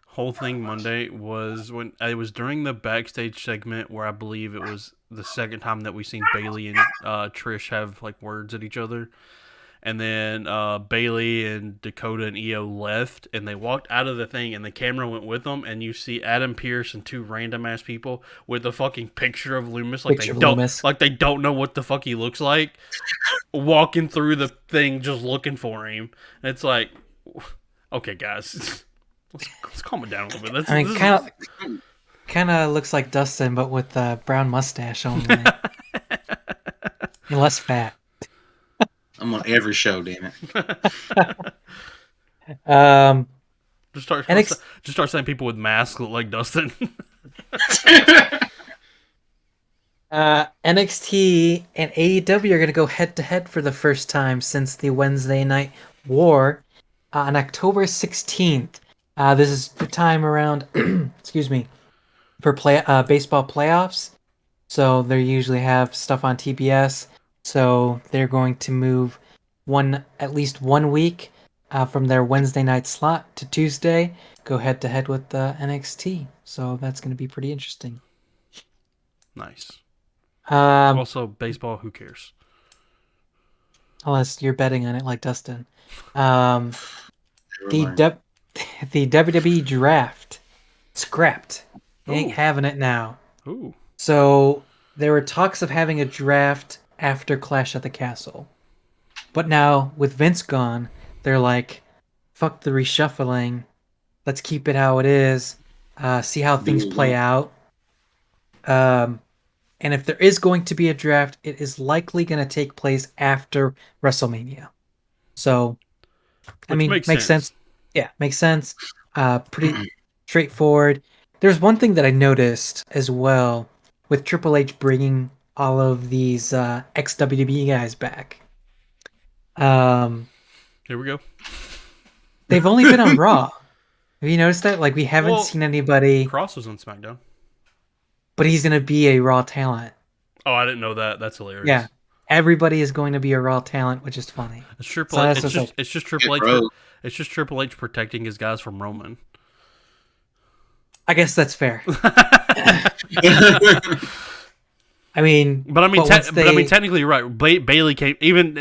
whole thing Monday was when it was during the backstage segment where I believe it was the second time that we seen Bailey and Trish have like words at each other, and then Bailey and Dakota and Io left, and they walked out of the thing, and the camera went with them, and you see Adam Pearce and two random ass people with a fucking picture of Loomis, like they don't know what the fuck he looks like, walking through the thing just looking for him. And it's like, okay, guys. Let's calm it down a little bit. Kind of looks like Dustin, but with a brown mustache only, and less fat. I'm on every show, damn it. Just start saying people with masks look like Dustin. NXT and AEW are going to go head to head for the first time since the Wednesday Night War on October 16th. This is the time around, excuse me, for baseball playoffs. So they usually have stuff on TBS. So they're going to move at least 1 week from their Wednesday night slot to Tuesday. Go head to head with NXT. So that's going to be pretty interesting. Nice. Um, Also, baseball, who cares? Unless you're betting on it like Dustin. The WWE draft scrapped. They ain't having it now. Ooh. So there were talks of having a draft after Clash at the Castle. But now, with Vince gone, they're like, fuck the reshuffling. Let's keep it how it is. See how things play out. And if there is going to be a draft, it is likely going to take place after WrestleMania. So, makes sense. Yeah, makes sense. Pretty straightforward. There's one thing that I noticed as well with Triple H bringing all of these ex-WWE guys back. Here we go. They've only been on Raw. Have you noticed that? Like, we haven't seen anybody. Cross was on SmackDown. But he's going to be a Raw talent. Oh, I didn't know that. That's hilarious. Yeah. Everybody is going to be a Raw talent, which is funny. It's Triple H. It's just Triple H. It's just Triple H protecting his guys from Roman. I guess that's fair. Technically, you're right. Bailey came,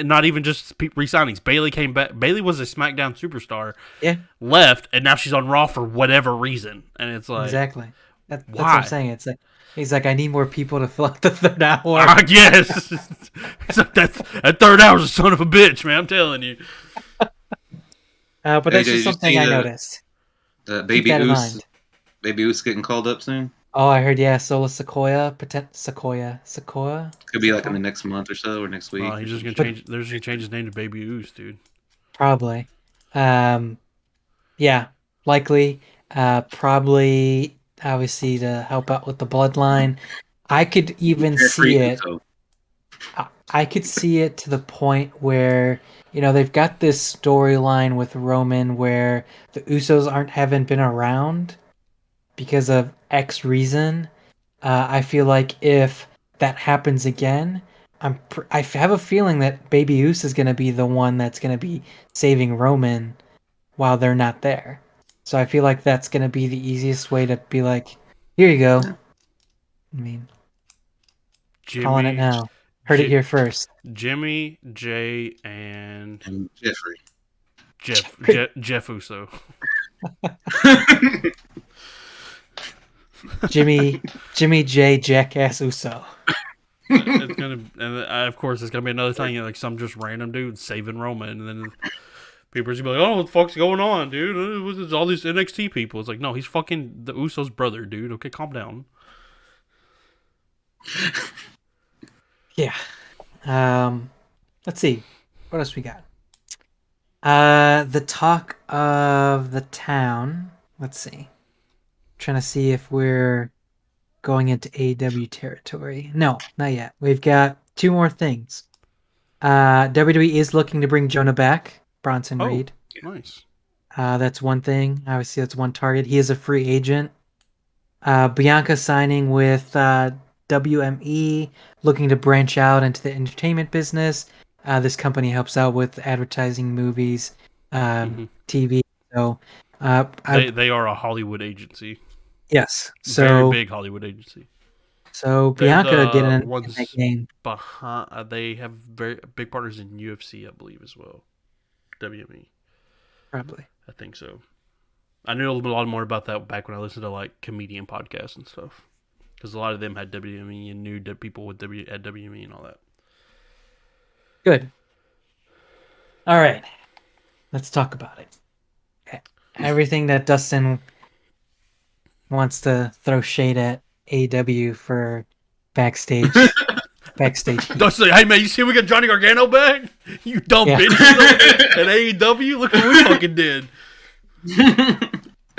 not even just re-signings. Bailey came back. Bailey was a SmackDown superstar. Yeah. Left, and now she's on Raw for whatever reason, and it's like exactly. That's what I'm saying. It's like he's like, I need more people to fill out the third hour. Yes. Like, that third hour's a son of a bitch, man. I'm telling you. But that's just something I noticed. Baby Oos getting called up soon. Oh, I heard. Yeah, Solo Sequoia. Sequoia. Could be like in the next month or so, or next week. He's just gonna change. They're just gonna change his name to Baby Oos, dude. Probably. Yeah, likely. Probably. Obviously, to help out with the bloodline. I could even see it. I could see it to the point where, they've got this storyline with Roman where the Usos haven't been around because of X reason. I feel like if that happens again, I have a feeling that Baby Uso is going to be the one that's going to be saving Roman while they're not there. So I feel like that's going to be the easiest way to be like, here you go. I mean, calling it now. Heard it here first. Jimmy, Jay, and Jeffrey. Jeff Uso. Jimmy J Jackass Uso. It's gonna, and of course, it's gonna be another thing. Like some just random dude saving Roman, and then people are gonna be like, "Oh, what the fuck's going on, dude? It's all these NXT people." It's like, no, he's fucking the Usos' brother, dude. Okay, calm down. Yeah. Let's see. What else we got? The talk of the town. Let's see. Trying to see if we're going into AEW territory. No, not yet. We've got 2 more things. WWE is looking to bring Jonah back. Bronson Reed. Nice. That's one thing. Obviously, that's one target. He is a free agent. Bianca signing with WME, looking to branch out into the entertainment business. This company helps out with advertising, movies, TV. So they are a Hollywood agency. Yes, so very big Hollywood agency. So Bianca getting in that game. They have very big partners in UFC, I believe, as well. WME. Probably. I think so. I knew a lot more about that back when I listened to like comedian podcasts and stuff, because a lot of them had WME and knew people with at WME and all that. Good. All right, let's talk about it. Everything that Dustin wants to throw shade at AEW for backstage. Dustin, hey man, you see we got Johnny Gargano back? You dumb bitch at AEW. Look what we fucking did.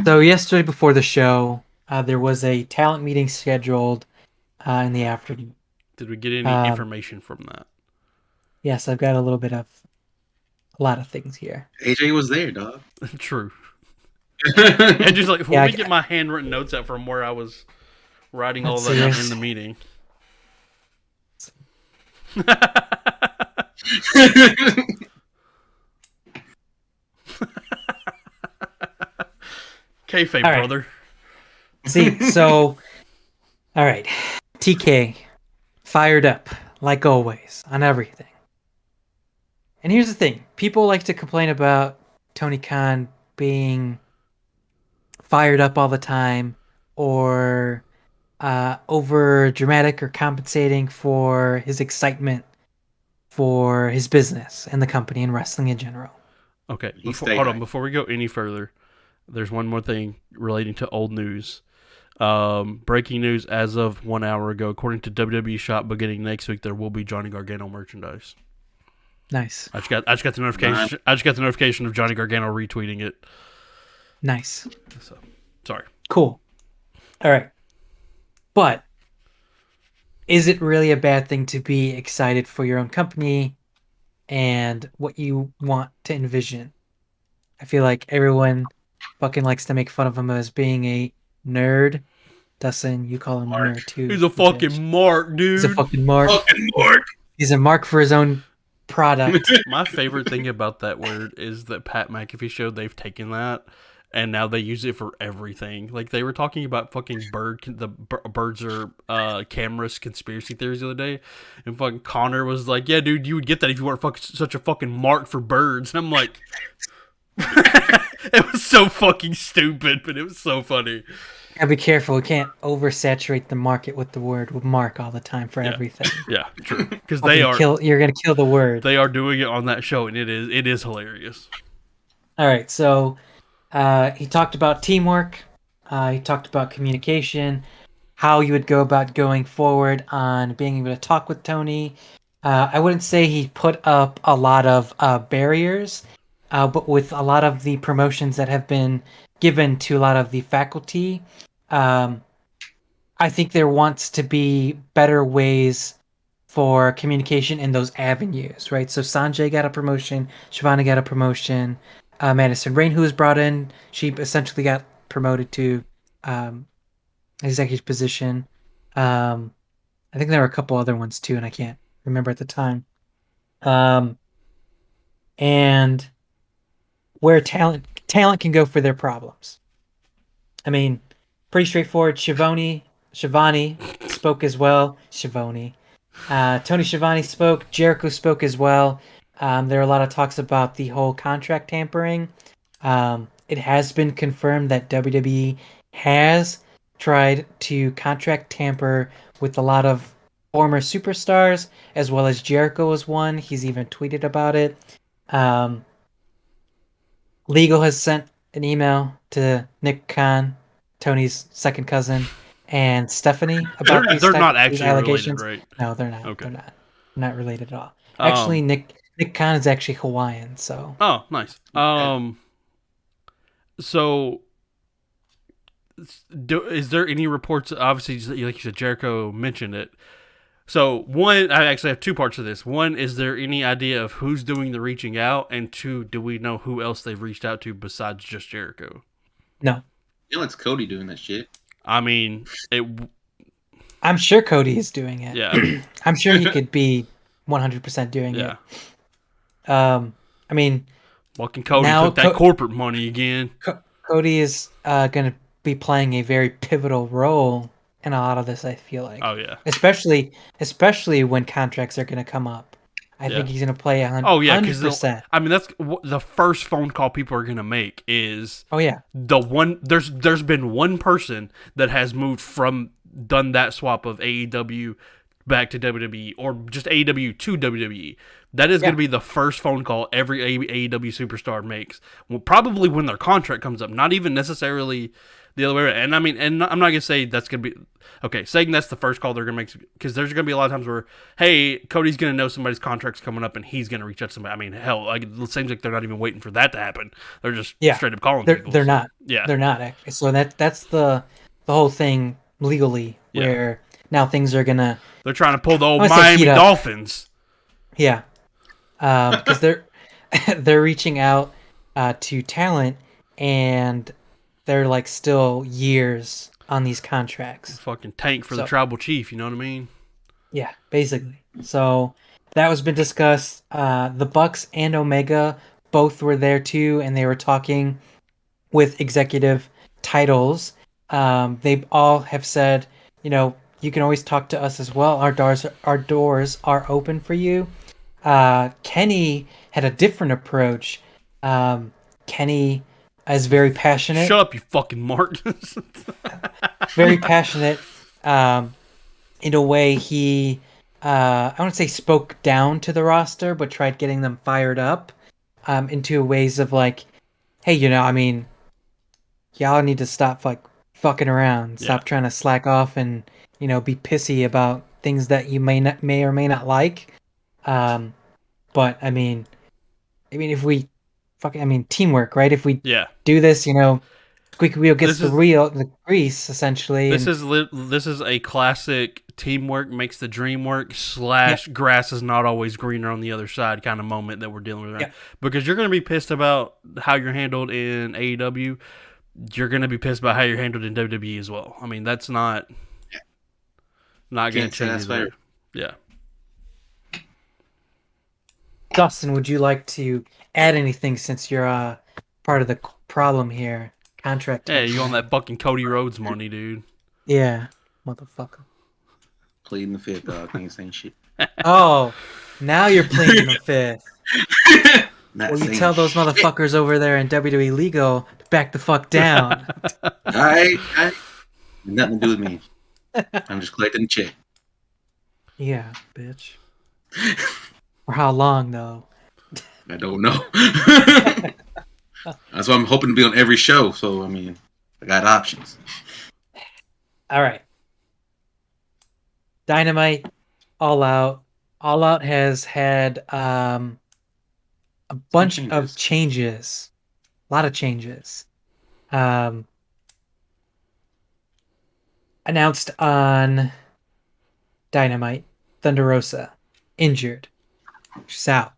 So yesterday before the show, there was a talent meeting scheduled in the afternoon. Did we get any information from that? Yes, I've got a lot of things here. AJ was there, dog. True. And just like, let me get my handwritten notes out from where I was writing all that out in the meeting. Kayfabe, right. Brother. See, so, all right. TK, fired up, like always, on everything. And here's the thing. People like to complain about Tony Khan being fired up all the time or over dramatic or compensating for his excitement for his business and the company and wrestling in general. Okay, hold on. Before we go any further, there's one more thing relating to old news. Breaking news as of 1 hour ago, according to WWE Shop, beginning next week, there will be Johnny Gargano merchandise. Nice. I just got the notification. I just got the notification of Johnny Gargano retweeting it. Nice. So, sorry. Cool. All right. But is it really a bad thing to be excited for your own company and what you want to envision? I feel like everyone fucking likes to make fun of him as being a nerd. Dustin, you call him a nerd too. He's a fucking mark, dude. He's a fucking mark. He's a mark for his own product. My favorite thing about that word is that Pat McAfee showed they've taken that and now they use it for everything. Like they were talking about fucking birds are cameras conspiracy theories the other day, and fucking Connor was like, "Yeah, dude, you would get that if you weren't such a fucking mark for birds." And I'm like, it was so fucking stupid, but it was so funny. Gotta be careful. We can't oversaturate the market with the word mark all the time for everything. Yeah, true. Because you're gonna kill the word. They are doing it on that show, and it is hilarious. All right, so he talked about teamwork. He talked about communication, how you would go about going forward on being able to talk with Tony. I wouldn't say he put up a lot of barriers, but with a lot of the promotions that have been given to a lot of the faculty, I think there wants to be better ways for communication in those avenues, right? So Sanjay got a promotion, Shivani got a promotion, Madison Rayne, who was brought in, she essentially got promoted to executive position. I think there were a couple other ones too, and I can't remember at the time. And where talent can go for their problems. I mean, pretty straightforward. Shivani spoke as well. Tony Schiavone spoke. Jericho spoke as well. There are a lot of talks about the whole contract tampering. It has been confirmed that WWE has tried to contract tamper with a lot of former superstars, as well as Jericho was one. He's even tweeted about it. Um, Legal has sent an email to Nick Khan, Tony's second cousin, and Stephanie about They're not these actually related, allegations. right? No, they're not. Okay. They're not related at all. Actually, Um. Nick Khan is actually Hawaiian, so Oh, nice. So, is there any reports? Obviously, like you said, Jericho mentioned it. So, one, I actually have two parts of this. One, is there any idea of who's doing the reaching out? And two, do we know who else they've reached out to besides just Jericho? no. You know, it's Cody doing that shit. I mean, I'm sure Cody is doing it. Yeah. I'm sure he could be 100% doing Yeah. it. I mean, Fucking Cody now took that corporate money again. Cody is going to be playing a very pivotal role in a lot of this, I feel like. Oh, yeah. Especially when contracts are going to come up. I think he's going to play 100%. Oh, yeah, because I mean, that's the first phone call people are going to make is the one. There's been one person that has moved done that swap of AEW back to WWE or just AEW to WWE. That is going to be the first phone call every AEW superstar makes. Well, probably when their contract comes up, not even necessarily the other way around. And I mean, and I'm not going to say that's going to be okay. Saying that's the first call they're going to make because there's going to be a lot of times where, hey, Cody's going to know somebody's contract's coming up and he's going to reach out to somebody. I mean, hell, like it seems like they're not even waiting for that to happen. They're just straight up calling people. They're not. Yeah, they're not. So that's the whole thing legally where now things are gonna. They're trying to pull the old Miami Dolphins. Yeah, because they're reaching out to talent and they're like still years on these contracts. Fucking tank for the tribal chief, you know what I mean? Yeah, basically. So that was been discussed. The Bucks and Omega both were there too, and they were talking with executive titles. They all have said, you can always talk to us as well. Our doors are open for you. Kenny had a different approach. Kenny is very passionate. Shut up, you fucking Mark. Very passionate. In a way, he, I wouldn't say spoke down to the roster, but tried getting them fired up into ways of like, hey, I mean, y'all need to stop like fucking around. Stop trying to slack off and, be pissy about things that you may or may not like. But I mean, if we teamwork, right? If we do this, squeaky wheel gets the grease, essentially. This is a classic teamwork makes the dream work / grass is not always greener on the other side kind of moment that we're dealing with right now. Because you're going to be pissed about how you're handled in AEW. You're going to be pissed about how you're handled in WWE as well. I mean, that's not going to change there. Yeah. Dustin, would you like to add anything since you're part of the problem here? Contract. Hey, you on that fucking Cody Rhodes money, dude. Yeah, motherfucker. Pleading the fifth, dog. Ain't saying shit. Oh, now you're pleading the fifth. Well, you tell those motherfuckers over there in WWE Legal to back the fuck down. Alright. Nothing to do with me. I'm just collecting the check. Yeah, bitch. For how long, though? I don't know. That's why I'm hoping to be on every show. So, I mean, I got options. All right. Dynamite, All Out. All Out has had a bunch of changes. A lot of changes. Announced on Dynamite, Thunder Rosa, injured. She's out.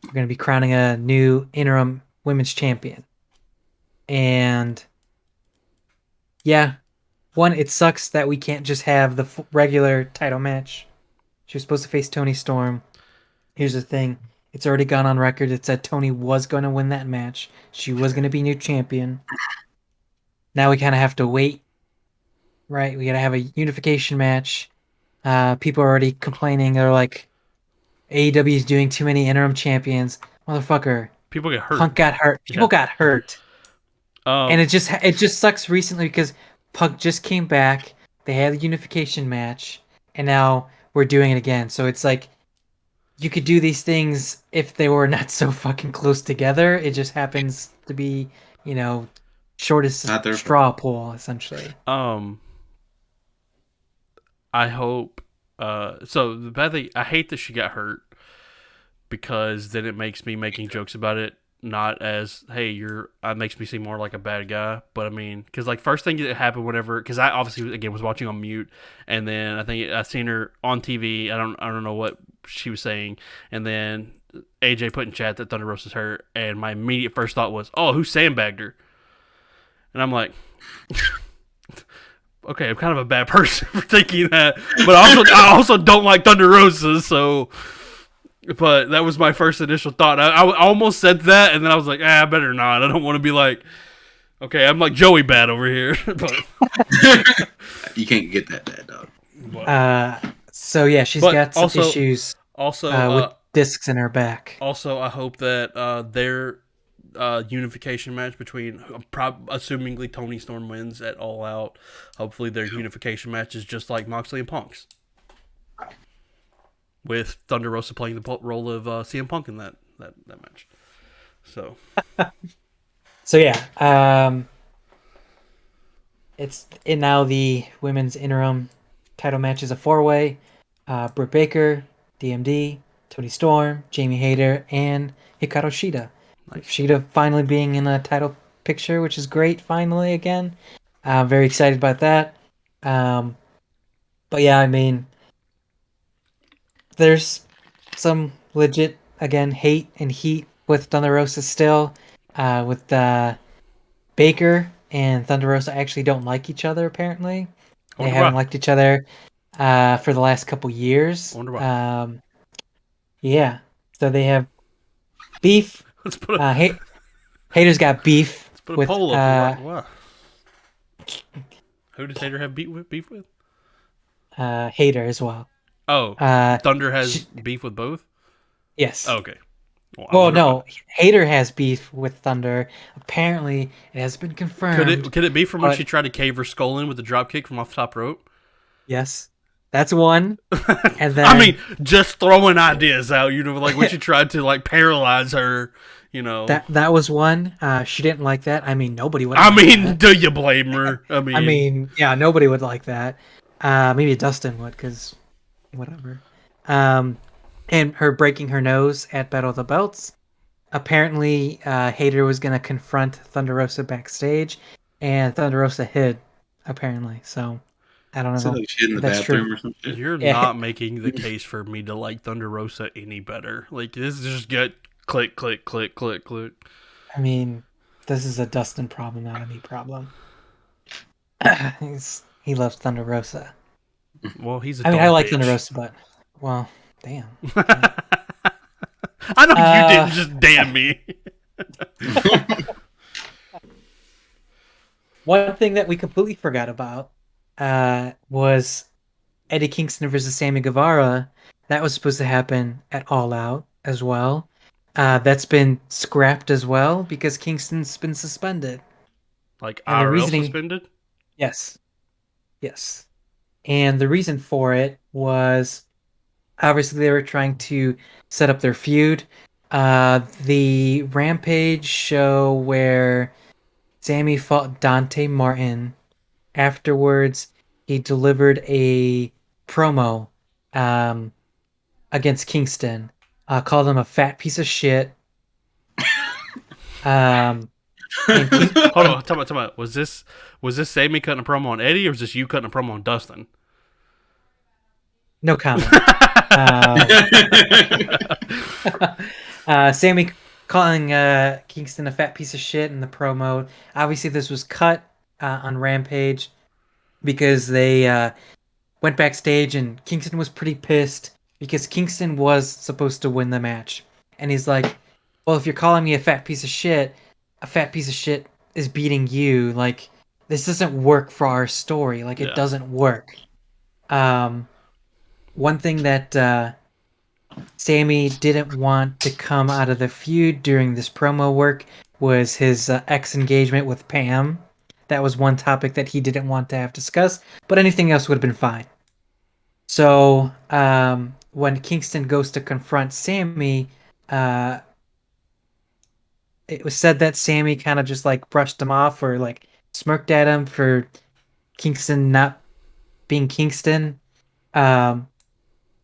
We're going to be crowning a new interim women's champion. And yeah, one, it sucks that we can't just have the regular title match. She was supposed to face Toni Storm. Here's the thing. It's already gone on record. It said Toni was going to win that match. She was going to be new champion. Now we kind of have to wait, right? We got to have a unification match. People are already complaining. They're like, AEW is doing too many interim champions. Motherfucker. People get hurt. Punk got hurt. People got hurt. And it just sucks recently because Punk just came back. They had a unification match, and now we're doing it again. So it's like you could do these things if they were not so fucking close together. It just happens to be, shortest straw pull, essentially. I hope. So the bad thing, I hate that she got hurt because then it makes me making jokes about it. Not as, hey, it makes me seem more like a bad guy, but I mean, because like first thing that happened whenever, because I obviously again was watching on mute, and then I think I seen her on TV. I don't know what she was saying, and then AJ put in chat that Thunder Rosa's hurt, and my immediate first thought was, oh, who sandbagged her? And I'm like, okay, I'm kind of a bad person for thinking that, but I also don't like Thunder Rosa, so. But that was my first initial thought. I almost said that, and then I was like, I better not. I don't want to be like, okay, I'm like Joey bad over here. But you can't get that bad, dog. So yeah, she's got some issues. Also, with discs in her back. Also, I hope that their unification match between, assumingly Toni Storm wins at All Out. Hopefully, their unification match is just like Moxley and Punk's, with Thunder Rosa playing the role of CM Punk in that match. So, it's now the women's interim title match is a 4-way. Britt Baker, DMD, Toni Storm, Jamie Hayter, and Hikaru Shida. Nice. Shida finally being in a title picture, which is great. Finally, again, I'm very excited about that. But yeah, I mean, there's some legit, again, hate and heat with Thunder Rosa still. With Baker and Thunder Rosa actually don't like each other, apparently. They haven't liked each other for the last couple years. Yeah. So they have beef. Hater's got beef. Let's put a poll up. Wow. Who does Hater have beef with? Hater as well. Oh, Thunder has beef with both? Yes. Oh, okay. Well, no. Hater has beef with Thunder. Apparently, it has been confirmed. Could it be from when she tried to cave her skull in with the drop kick from off the top rope? Yes. That's one. And then I mean, just throwing ideas out, like when she tried to like paralyze her, That was one. She didn't like that. I mean, nobody would. Do you blame her? Yeah, nobody would like that. Maybe Dustin would, because whatever. And her breaking her nose at Battle of the Belts. Apparently, Hayter was going to confront Thunder Rosa backstage, and Thunder Rosa hid, apparently. So, I don't know. Like she in the bathroom or something. You're not making the case for me to like Thunder Rosa any better. Like, this is just get click, click, click, click, click. I mean, this is a Dustin problem, not a me problem. He loves Thunder Rosa. Well, he's I like Thunder Rosa, but, well, damn. I know you didn't just damn me. One thing that we completely forgot about was Eddie Kingston versus Sammy Guevara. That was supposed to happen at All Out as well. That's been scrapped as well because Kingston's been suspended. Like IRL suspended? Yes. And the reason for it was obviously they were trying to set up their feud. The Rampage show where Sami fought Dante Martin. Afterwards, he delivered a promo against Kingston. Called him a fat piece of shit. Hold on, talk about. Was this Sami cutting a promo on Eddie, or was this you cutting a promo on Dustin? No comment. Sami calling Kingston a fat piece of shit in the promo. Obviously, this was cut on Rampage because they went backstage and Kingston was pretty pissed. because Kingston was supposed to win the match. And he's like, well, if you're calling me a fat piece of shit is beating you. Like, this doesn't work for our story. Like, it doesn't work. One thing that Sami didn't want to come out of the feud during this promo work was his ex-engagement with Pam. That was one topic that he didn't want to have discussed, but anything else would have been fine. So when Kingston goes to confront Sami, it was said that Sami kind of just like brushed him off or like smirked at him for Kingston not being Kingston. And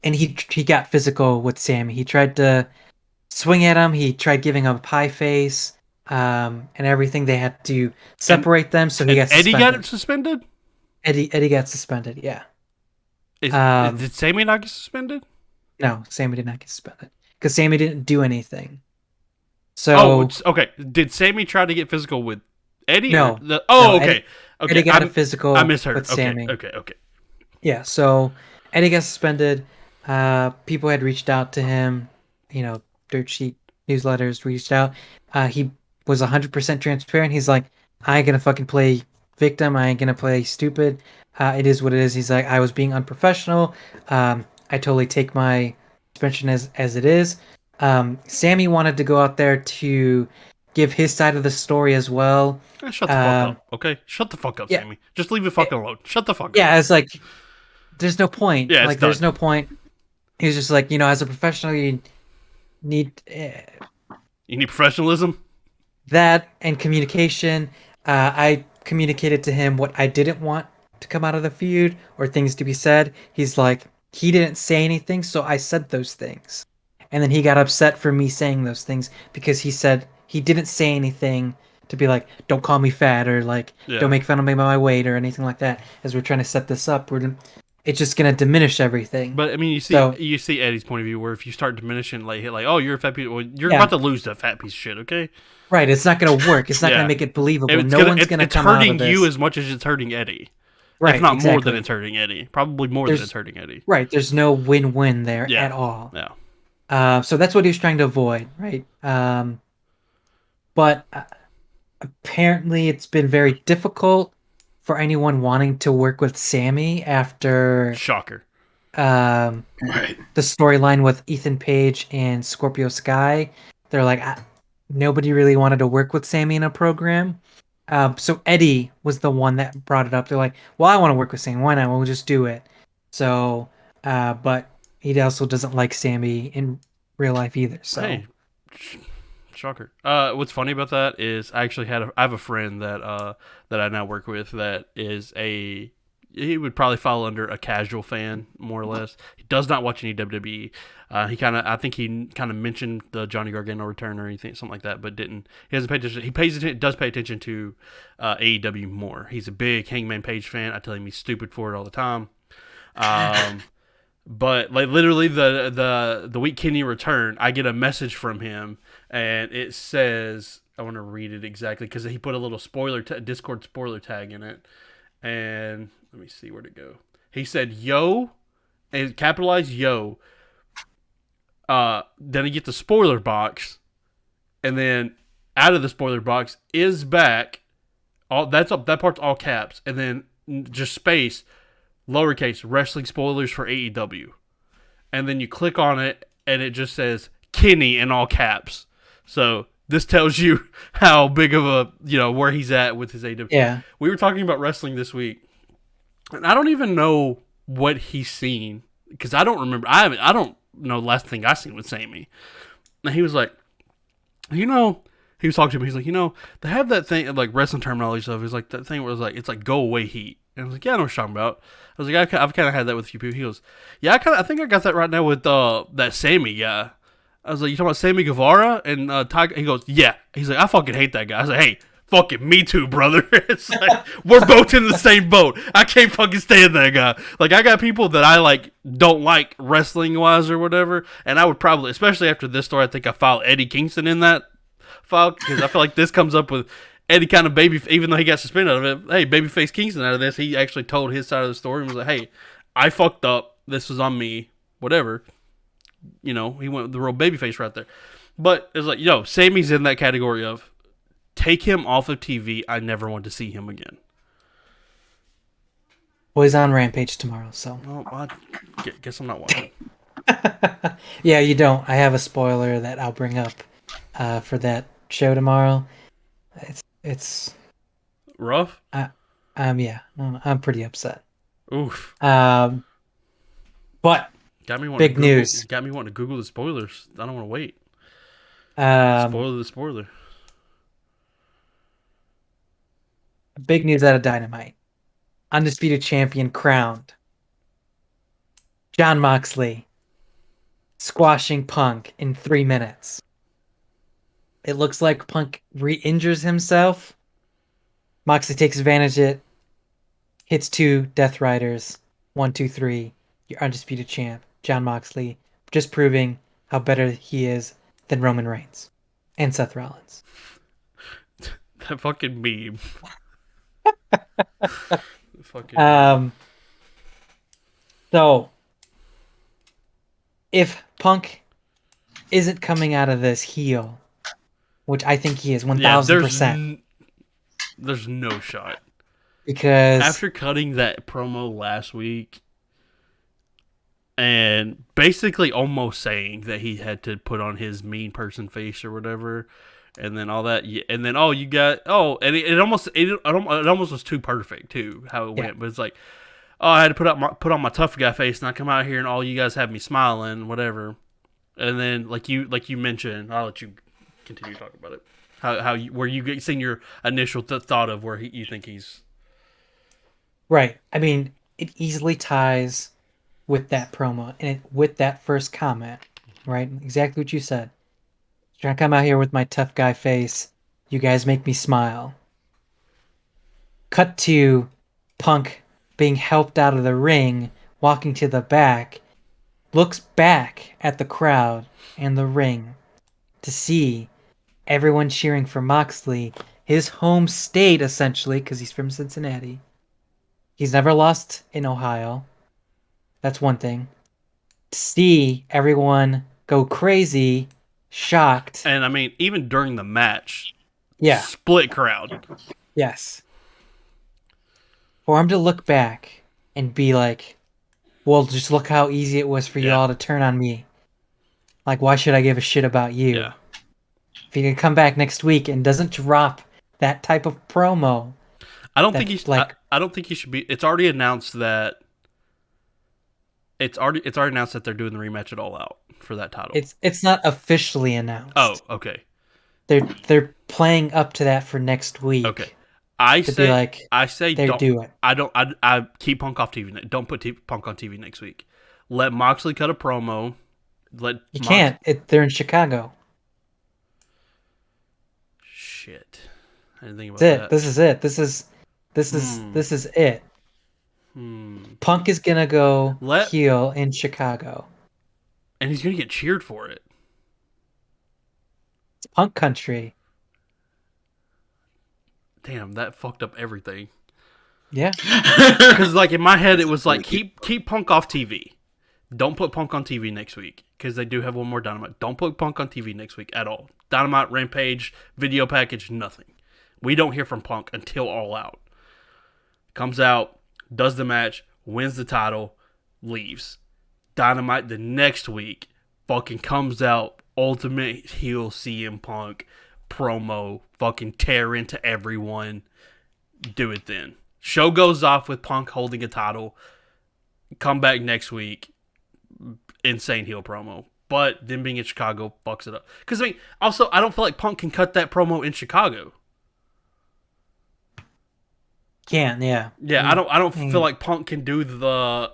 he got physical with Sami. He tried to swing at him. He tried giving him a pie face and everything. They had to separate them, so he got suspended. Eddie got suspended? Eddie got suspended, yeah. Did Sami not get suspended? No, Sami did not get suspended because Sami didn't do anything. So, okay. Did Sami try to get physical with Eddie? No. Okay. Eddie got a physical I misheard. with Sami. Okay. Yeah, so Eddie got suspended. People had reached out to him. Dirt Sheet newsletters reached out. He was 100% transparent. He's like, I ain't gonna fucking play victim. I ain't gonna play stupid. It is what it is. He's like, I was being unprofessional. I totally take my suspension as it is. Sami wanted to go out there to give his side of the story as well. Shut the fuck up, okay? Shut the fuck up, yeah. Sami. Just leave it fucking alone. Shut the fuck up. Yeah, it's like, there's no point. Yeah, like, there's no point. He was just like, as a professional, you need... you need professionalism? That and communication. I communicated to him what I didn't want to come out of the feud or things to be said. He's like, he didn't say anything, so I said those things. And then he got upset for me saying those things because he said he didn't say anything to be like, don't call me fat or like, don't make fun of me by my weight or anything like that. As we're trying to set this up, it's just going to diminish everything. But I mean, you see Eddie's point of view where if you start diminishing, like, oh, you're a fat piece, well, you're about to lose that fat piece of shit, okay? Right, it's not going to work. It's not going to make it believable. One's going to come out of this. It's hurting you as much as it's hurting Eddie. Right, if not more than it's hurting Eddie. Probably more than it's hurting Eddie. Right, there's no win-win there at all. Yeah. So that's what he was trying to avoid, right? But apparently it's been very difficult for anyone wanting to work with Sami after... Shocker. The storyline with Ethan Page and Scorpio Sky. They're like, nobody really wanted to work with Sami in a program. So Eddie was the one that brought it up. They're like, well, I want to work with Sami. Why not? We'll just do it. So, but he also doesn't like Sami in real life either. So, hey, shocker. What's funny about that is I actually I have a friend that I now work with that is he would probably fall under a casual fan, more or less. He does not watch any WWE. I think he kind of mentioned the Johnny Gargano return or anything, something like that, but didn't. He doesn't pay attention. He does pay attention to AEW more. He's a big Hangman Page fan. I tell him he's stupid for it all the time. But like literally the week Kenny returned, I get a message from him, and it says, I want to read it exactly because he put a little Discord spoiler tag in it, and let me see where'd it go. He said, "Yo," and capitalized "yo." Then I get the spoiler box, and then out of the spoiler box is back. That part's all caps, and then just space, lowercase, wrestling spoilers for AEW, and then you click on it, and it just says Kenny in all caps. So this tells you how big of a where he's at with his AEW. Yeah, we were talking about wrestling this week, and I don't even know what he's seen because I don't remember. I don't know the last thing I seen with Sami. And he was like, he was talking to me. He's like, they have that thing like wrestling terminology stuff. It's like that thing where it's like go away heat. And I was like, yeah, I know what you're talking about. I was like, I've kind of had that with a few people. He goes, yeah, I think I got that right now with that Sami guy. I was like, you talking about Sammy Guevara and Tiger? He goes, yeah. He's like, I fucking hate that guy. I was like, hey, fucking me too, brother. It's like, we're both in the same boat. I can't fucking stand that guy. Like, I got people that I like don't like wrestling wise or whatever, and I would probably, especially after this story, I think I file Eddie Kingston in that file because I feel like this comes up with Eddie kind of baby, even though he got suspended out of it. Hey, babyface Kingston out of this. He actually told his side of the story and was like, hey, I fucked up. This was on me. Whatever. he went with the real babyface right there. But it's like, Sami's in that category of take him off of TV. I never want to see him again. Well, he's on Rampage tomorrow, so. Well, I guess I'm not watching. Yeah, you don't. I have a spoiler that I'll bring up for that show tomorrow. It's rough. Yeah, I'm pretty upset. Oof. But got me big news. Got me wanting to Google the spoilers. I don't want to wait. Spoiler. Big news out of Dynamite. Undisputed champion crowned. Jon Moxley squashing Punk in 3 minutes. It looks like Punk re-injures himself. Moxley takes advantage of it. Hits 2 Death Riders. 1, 2, 3. Your undisputed champ, Jon Moxley. Just proving how better he is than Roman Reigns. And Seth Rollins. That fucking meme. Fucking So if Punk isn't coming out of this heel, which I think he is 1000%. There's no shot. Because after cutting that promo last week and basically almost saying that he had to put on his mean person face or whatever, and then all that, and then it almost was too perfect too how it went. But it's like, I had to put on my tough guy face, and I come out here and all you guys have me smiling, whatever. And then like you mentioned, I'll let you continue talking about it. Where you seen your initial thought of where you think he's right. I mean, it easily ties with that promo and with that first comment, right? Exactly what you said. Trying to come out here with my tough guy face. You guys make me smile. Cut to Punk being helped out of the ring, walking to the back, looks back at the crowd and the ring to see everyone cheering for Moxley, his home state essentially, because he's from Cincinnati. He's never lost in Ohio. That's one thing. To see everyone go crazy, shocked. And I mean, even during the match, yeah, split crowd. Yes. For him to look back and be like, well, just look how easy it was for you all to turn on me. Like, why should I give a shit about you? Yeah. If he can come back next week and doesn't drop that type of promo. I don't think he's like. I don't think he should be. It's already announced that. It's already announced that they're doing the rematch at All Out for that title. It's not officially announced. Oh, okay. They're playing up to that for next week. Okay. I say don't do it. I keep Punk off TV. Don't put Punk on TV next week. Let Moxley cut a promo. Can't. They're in Chicago. Shit. I didn't think about that. This is it. This is it. Punk is gonna go heel in Chicago, and he's gonna get cheered for it. It's Punk country. Damn, that fucked up everything. Yeah. Because like in my head, it was like keep Punk off TV. Don't put Punk on TV next week because they do have one more Dynamite. Don't put Punk on TV next week at all. Dynamite, Rampage, video package, nothing. We don't hear from Punk until All Out. Comes out, does the match, wins the title, leaves. Dynamite the next week fucking comes out, ultimate heel CM Punk promo, fucking tear into everyone. Do it then. Show goes off with Punk holding a title. Come back next week. Insane heel promo. But them being in Chicago fucks it up. Because, I mean, also, I don't feel like Punk can cut that promo in Chicago. Can, yeah. Yeah, I don't feel like Punk can do the,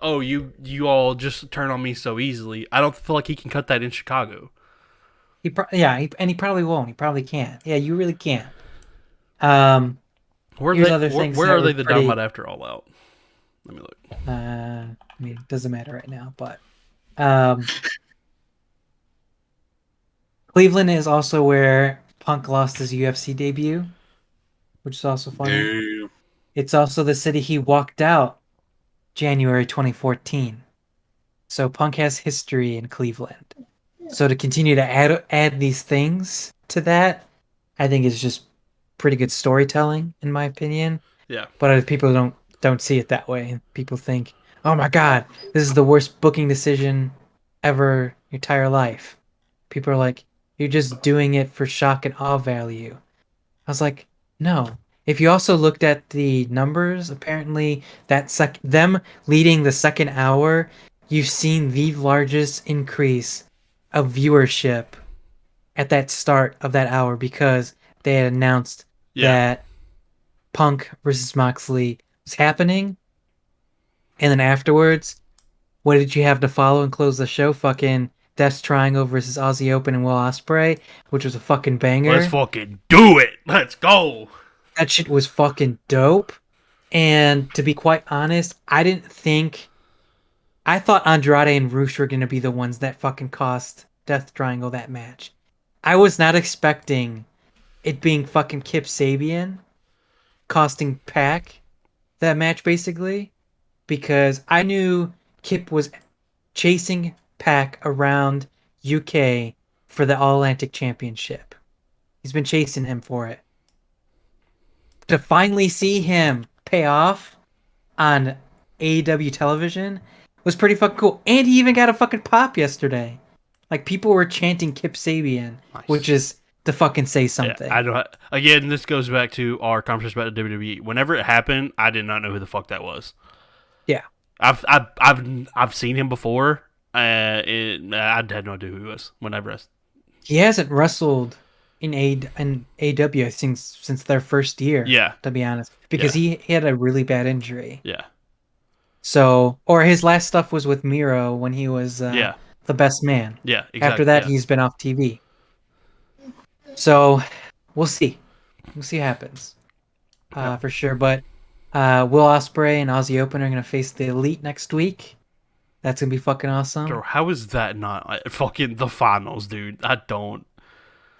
you all just turn on me so easily. I don't feel like he can cut that in Chicago. He probably won't. He probably can't. Yeah, you really can't. Where are they the Dynamite after All Out? Let me look. I mean, it doesn't matter right now, but Cleveland is also where Punk lost his UFC debut, which is also funny. Damn. It's also the city he walked out January 2014. So Punk has history in Cleveland. So to continue to add these things to that, I think is just pretty good storytelling, in my opinion. Yeah. But other people don't see it that way. People think, "Oh my God, this is the worst booking decision ever in your entire life." People are like, "You're just doing it for shock and awe value." I was like, "No." If you also looked at the numbers, apparently them leading the second hour, you've seen the largest increase of viewership at that start of that hour because they had announced Yeah. that Punk versus Moxley was happening, and then afterwards, what did you have to follow and close the show? Fucking Death Triangle versus Aussie Open and Will Ospreay, which was a fucking banger. Let's fucking do it. Let's go. That shit was fucking dope. And to be quite honest, I thought Andrade and Roosh were gonna be the ones that fucking cost Death Triangle that match. I was not expecting it being fucking Kip Sabian costing Pac that match basically, because I knew Kip was chasing Pac around UK for the All Atlantic Championship. He's been chasing him for it. To finally see him pay off on AEW television was pretty fucking cool. And he even got a fucking pop yesterday. Like, people were chanting Kip Sabian, Nice. which is to fucking say something. Yeah, I don't. Again, this goes back to our conversation about the WWE. Whenever it happened, I did not know who the fuck that was. Yeah. I've seen him before. I had no idea who he was. Whenever He hasn't wrestled in AEW since their first year. Yeah. To be honest, because he had a really bad injury. Yeah. So, or his last stuff was with Miro when he was the best man. Yeah. Exactly. After that, he's been off TV. So, we'll see. We'll see what happens. For sure. But Will Ospreay and Aussie Open are gonna face the Elite next week. That's gonna be fucking awesome. Bro, how is that not fucking the finals, dude? I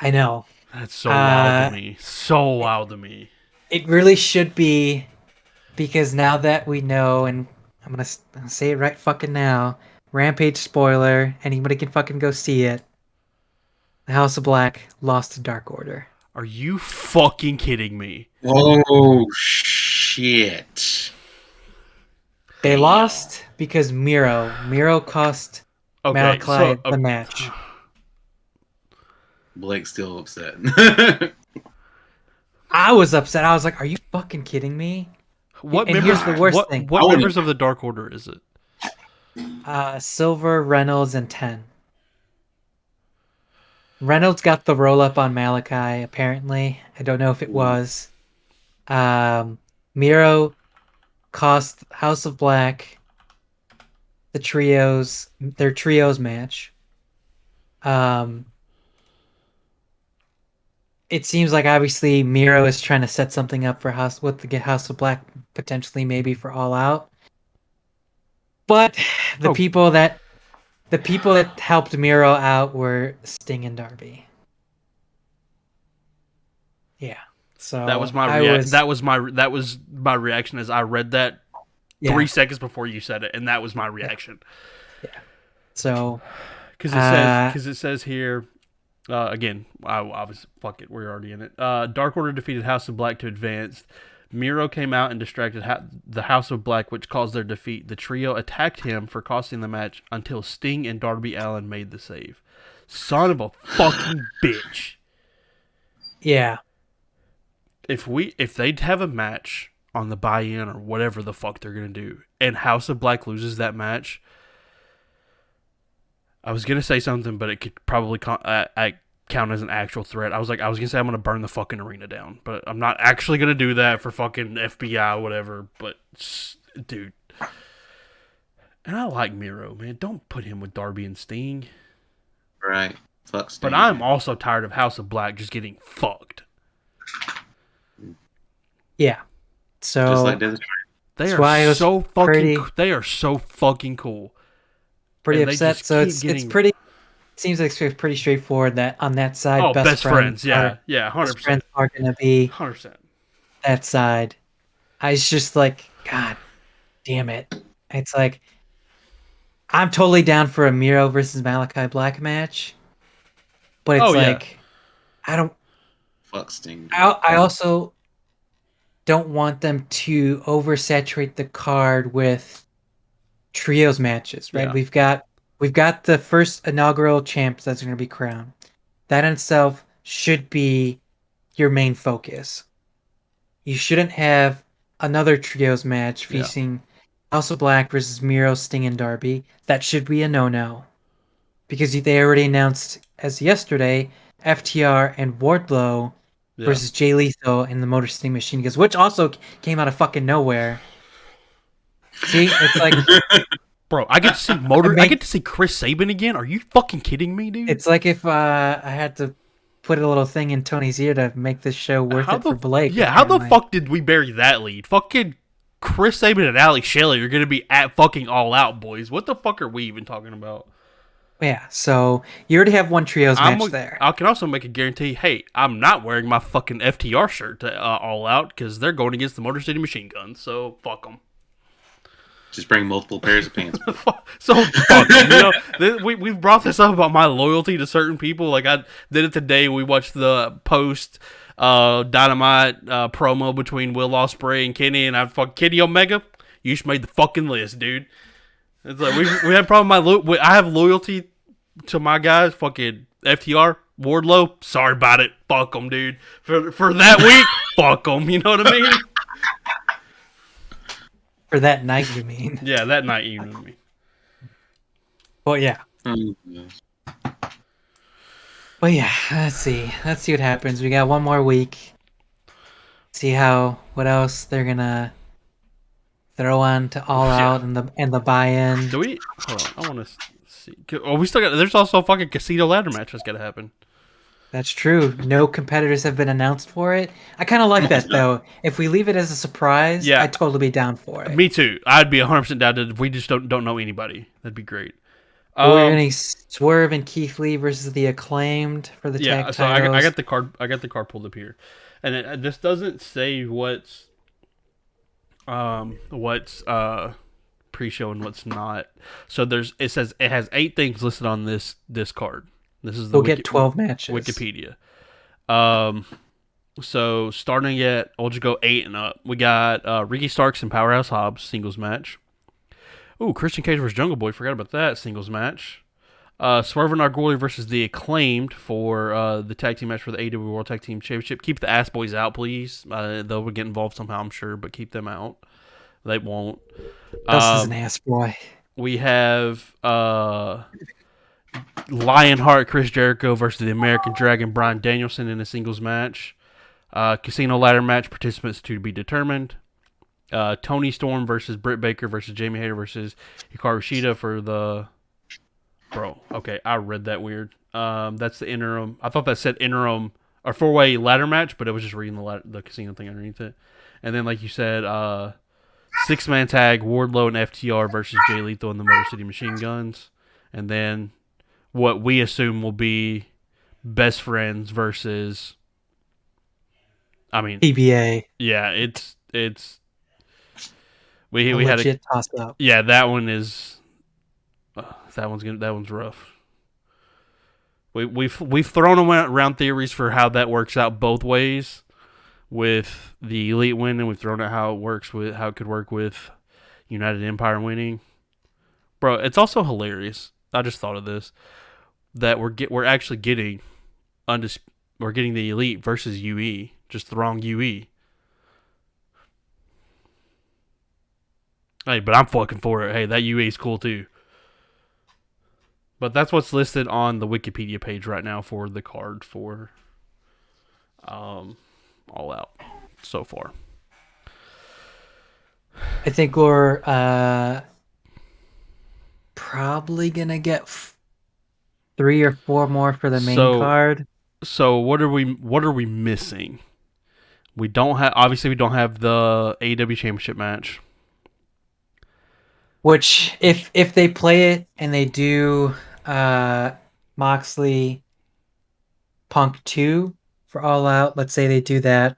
know. That's so wild to me. So wild to me. It really should be, because now that we know, and I'm gonna say it right fucking now, Rampage spoiler, anybody can fucking go see it. The House of Black lost to Dark Order. Are you fucking kidding me? Oh, shit. They lost because Miro cost Malachi the match. Blake's still upset. I was upset. I was like, "Are you fucking kidding me?" Here's the worst thing. What members of the Dark Order is it? Silver, Reynolds, and 10. Reynolds got the roll up on Malachi, apparently. I don't know if it was. Miro cost House of Black their trios match. It seems like obviously Miro is trying to set something up for House of Black, potentially maybe for All Out. But the people that helped Miro out were Sting and Darby. Yeah. So that was that was my reaction as I read that 3 seconds before you said it, and that was my reaction. Yeah. So because it says here again, I was fuck it, we're already in it. Dark Order defeated House of Black to advance. Miro came out and distracted the House of Black, which caused their defeat. The trio attacked him for costing the match until Sting and Darby Allin made the save. Son of a fucking bitch. Yeah. If they'd have a match on the buy-in or whatever the fuck they're gonna do, and House of Black loses that match, I was gonna say something, but it could probably count as an actual threat. I was gonna say I'm gonna burn the fucking arena down, but I'm not actually gonna do that for fucking FBI, whatever. But dude, and I like Miro, man. Don't put him with Darby and Sting. Right. Fuck Sting. But I'm also tired of House of Black just getting fucked. Yeah. So just like they are so fucking. They are so fucking cool. Pretty upset. So it's pretty. It seems like it's pretty straightforward that on that side, oh, best friends. Yeah, 100%. Best friends are gonna be 100%. That side. I was just like, God damn it. It's like, I'm totally down for a Miro versus Malachi Black match, but it's like I don't. Fuck Sting. I also don't want them to oversaturate the card with trios matches, right? Yeah. We've got the first inaugural champs that's going to be crowned. That in itself should be your main focus. You shouldn't have another trios match Yeah. facing House of Black versus Miro, Sting, and Darby. That should be a no-no because they already announced as yesterday FTR and Wardlow versus Jay Lethal and the Motor City Machine Guns, which also came out of fucking nowhere. See, it's like, bro, I get to see I get to see Chris Sabin again. Are you fucking kidding me, dude? it's like if I had to put a little thing in Tony's ear to make this show worth it for Blake. Yeah, how the fuck did we bury that lead? Fucking Chris Sabin and Alex Shelley are gonna be at fucking All Out, boys. What the fuck are we even talking about? Yeah, so you already have one trios match there. I can also make a guarantee. Hey, I'm not wearing my fucking FTR shirt to All Out because they're going against the Motor City Machine Guns. So fuck them. Just bring multiple pairs of pants. So fuck 'em, you know, we've brought this up about my loyalty to certain people. Like I did it today. We watched the post Dynamite promo between Will Ospreay and Kenny, and I fuck Kenny Omega. You just made the fucking list, dude. It's like we had problem. I have loyalty to my guys. Fucking FTR, Wardlow. Sorry about it. Fuck them, dude. For that week, fuck them. You know what I mean? For that night, you mean? Yeah, that night, you know what I mean. Well, yeah. Mm-hmm. Well, yeah. Let's see what happens. We got one more week. See what else they're gonna throw on to All Out and the buy-in. Do we? Hold on, I want to see. Oh, we still got. There's also a fucking casino ladder match that's got to happen. That's true. No competitors have been announced for it. I kind of like that though. If we leave it as a surprise, I'd totally be down for it. Me too. I'd be 100% down to if we just don't know anybody. That'd be great. We're gonna Swerve and Keith Lee versus the Acclaimed for the tag titles. So I got the card. I got the card pulled up here, and this doesn't say what's pre-show and what's not. So it says it has 8 things listed on this card. This is we'll get 12 matches. Wikipedia. So starting at, we'll just go 8 and up. We got Ricky Starks and Powerhouse Hobbs singles match. Ooh, Christian Cage versus Jungle Boy. Forgot about that singles match. Swerve and Arguello versus the Acclaimed for the tag team match for the AEW World Tag Team Championship. Keep the ass boys out, please. They'll get involved somehow, I'm sure, but keep them out. They won't. This is an ass boy. We have Lionheart Chris Jericho versus the American Dragon Bryan Danielson in a singles match. Casino ladder match, participants to be determined. Tony Storm versus Britt Baker versus Jamie Hayter versus Hikaru Shida for the... Bro, okay, I read that weird. That's the interim. I thought that said interim or 4-way ladder match, but it was just reading the casino thing underneath it. And then, like you said, 6-man tag, Wardlow and FTR versus Jay Lethal and the Motor City Machine Guns. And then what we assume will be Best Friends versus... I mean... PBA. Yeah, it's... We had a toss up. Yeah, that one is... that one's rough. We've thrown around theories for how that works out both ways with the Elite win, and we've thrown out how it could work with United Empire winning. Bro, it's also hilarious. I just thought of this, that we're actually getting we're getting the Elite versus UE, just the wrong UE. Hey, but I'm fucking for it. Hey, that UE is cool too. But that's what's listed on the Wikipedia page right now for the card for All Out so far. I think we're probably gonna get 3 or 4 more for the main card. So what are we missing? We don't have the AEW Championship match. Which, if they play it and they do Moxley Punk 2 for All Out, let's say they do that,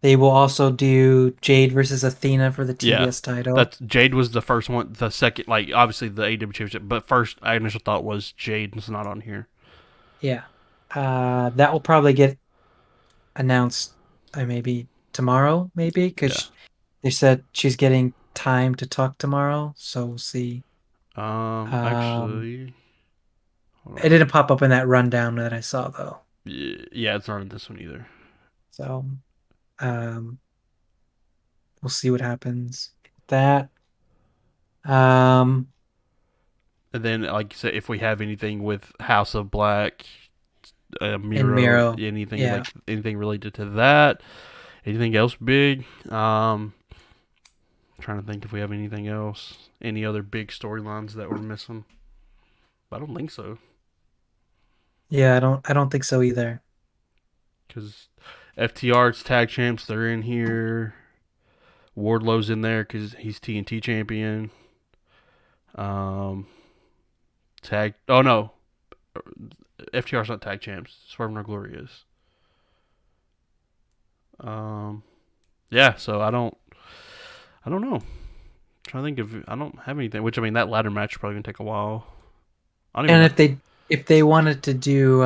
They will also do Jade versus Athena for the TBS title. That's Jade was the first one. The second, like obviously the AEW championship, but first, my initial thought was Jade is not on here. Yeah. That will probably get announced maybe tomorrow, maybe, because they said she's getting time to talk tomorrow, so we'll see. Actually, it didn't pop up in that rundown that I saw though. Yeah, it's not in this one either. So, we'll see what happens with that. And then, like you said, if we have anything with House of Black, Miro, anything like anything related to that, anything else big? Trying to think if we have anything else, any other big storylines that we're missing. I don't think so. Yeah, I don't think so either. Because FTR's tag champs, they're in here. Wardlow's in there because he's TNT champion. Tag. Oh no, FTR's not tag champs. Swerve No Glory is. Yeah. So I don't know. I'm trying to think I don't have anything. Which I mean, that ladder match is probably gonna take a while. And if they wanted to do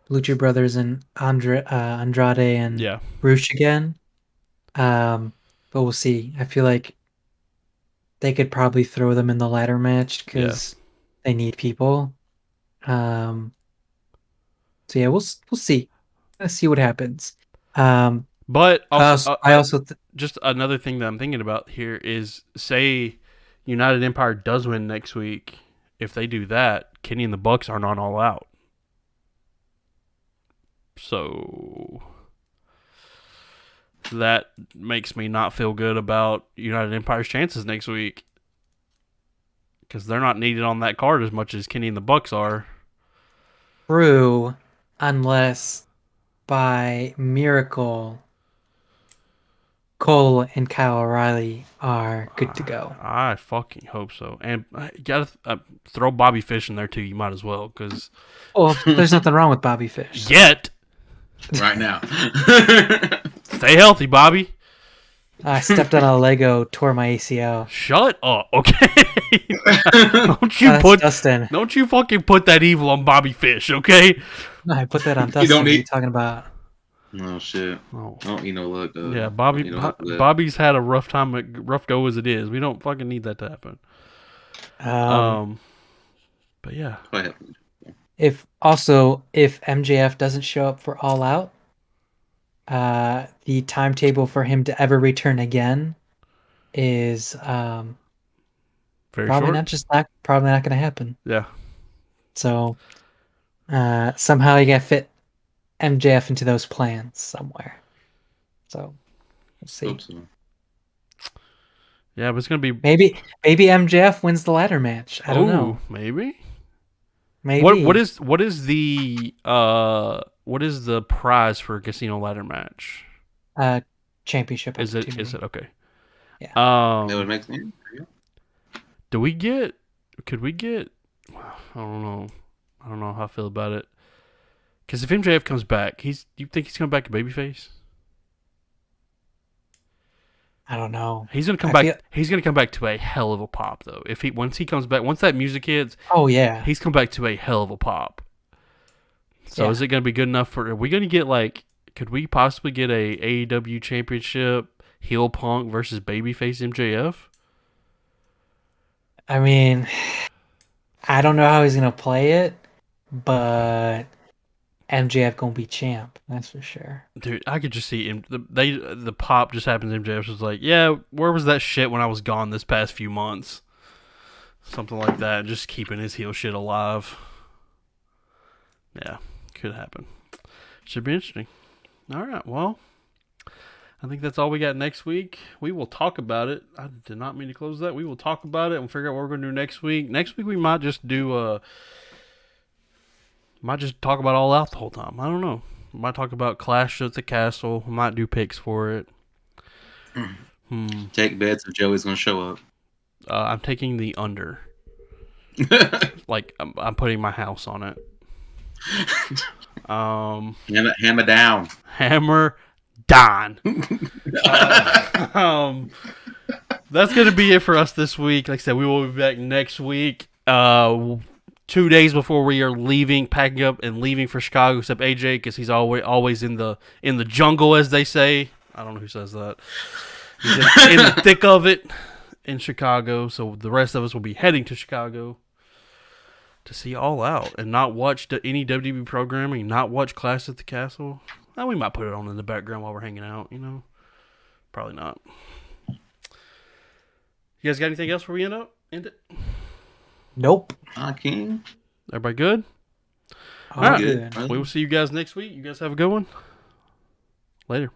Lucha Brothers and Andrade and Rush again, but we'll see. I feel like they could probably throw them in the ladder match because they need people. So yeah, we'll see. Let's see what happens. But also, I also just another thing that I'm thinking about here is, say United Empire does win next week. If they do that, Kenny and the Bucks aren't on All Out. So that makes me not feel good about United Empire's chances next week. Because they're not needed on that card as much as Kenny and the Bucks are. True, unless by miracle Cole and Kyle O'Reilly are good to go. I fucking hope so. And you gotta throw Bobby Fish in there too. You might as well, because there's nothing wrong with Bobby Fish yet. Right now, stay healthy, Bobby. I stepped on a Lego, tore my ACL. Shut up, okay? Dustin. Don't you fucking put that evil on Bobby Fish, okay? No, I put that on Dustin. What are you talking about? Oh shit! Don't look. Yeah, Bobby's had a rough time, rough go as it is. We don't fucking need that to happen. But yeah. If MJF doesn't show up for All Out, the timetable for him to ever return again is very probably short. Probably not going to happen. Yeah. So somehow you got to fit MJF into those plans somewhere. So we'll see. Hope so. Yeah, but it's gonna be maybe MJF wins the ladder match. I don't know. Maybe. What is the prize for a casino ladder match? Championship. Is it okay? Yeah. That would make sense. Could we get? I don't know how I feel about it. Because if MJF comes back, you think he's coming back to babyface? I don't know. He's gonna come back. He's gonna come back to a hell of a pop, though. Once he comes back, once that music hits, he's come back to a hell of a pop. So is it gonna be good enough for? Are we gonna get could we possibly get a AEW championship heel Punk versus babyface MJF? I mean, I don't know how he's gonna play it, but MJF gonna be champ, that's for sure. Dude, I could just see him. The pop just happens. MJF was like, "Yeah, where was that shit when I was gone this past few months?" Something like that. Just keeping his heel shit alive. Yeah, could happen. Should be interesting. All right, well, I think that's all we got next week. We will talk about it. I did not mean to close that. We will talk about it and figure out what we're going to do next week. Next week we might just do might just talk about All Out the whole time. I don't know. We might talk about Clash at the Castle. We might do picks for it. Take bets if Joey's going to show up. I'm taking the under. I'm putting my house on it. Hammer down. Hammer Don. That's going to be it for us this week. Like I said, we will be back next week. 2 days before we are leaving, packing up and leaving for Chicago, except AJ, because he's always in the jungle, as they say. I don't know who says that. He's in the thick of it in Chicago, so the rest of us will be heading to Chicago to see All Out and not watch any WWE programming, not watch Clash at the Castle. Well, we might put it on in the background while we're hanging out, Probably not. You guys got anything else before we end it? Nope. King. Everybody good? All right. We will see you guys next week. You guys have a good one. Later.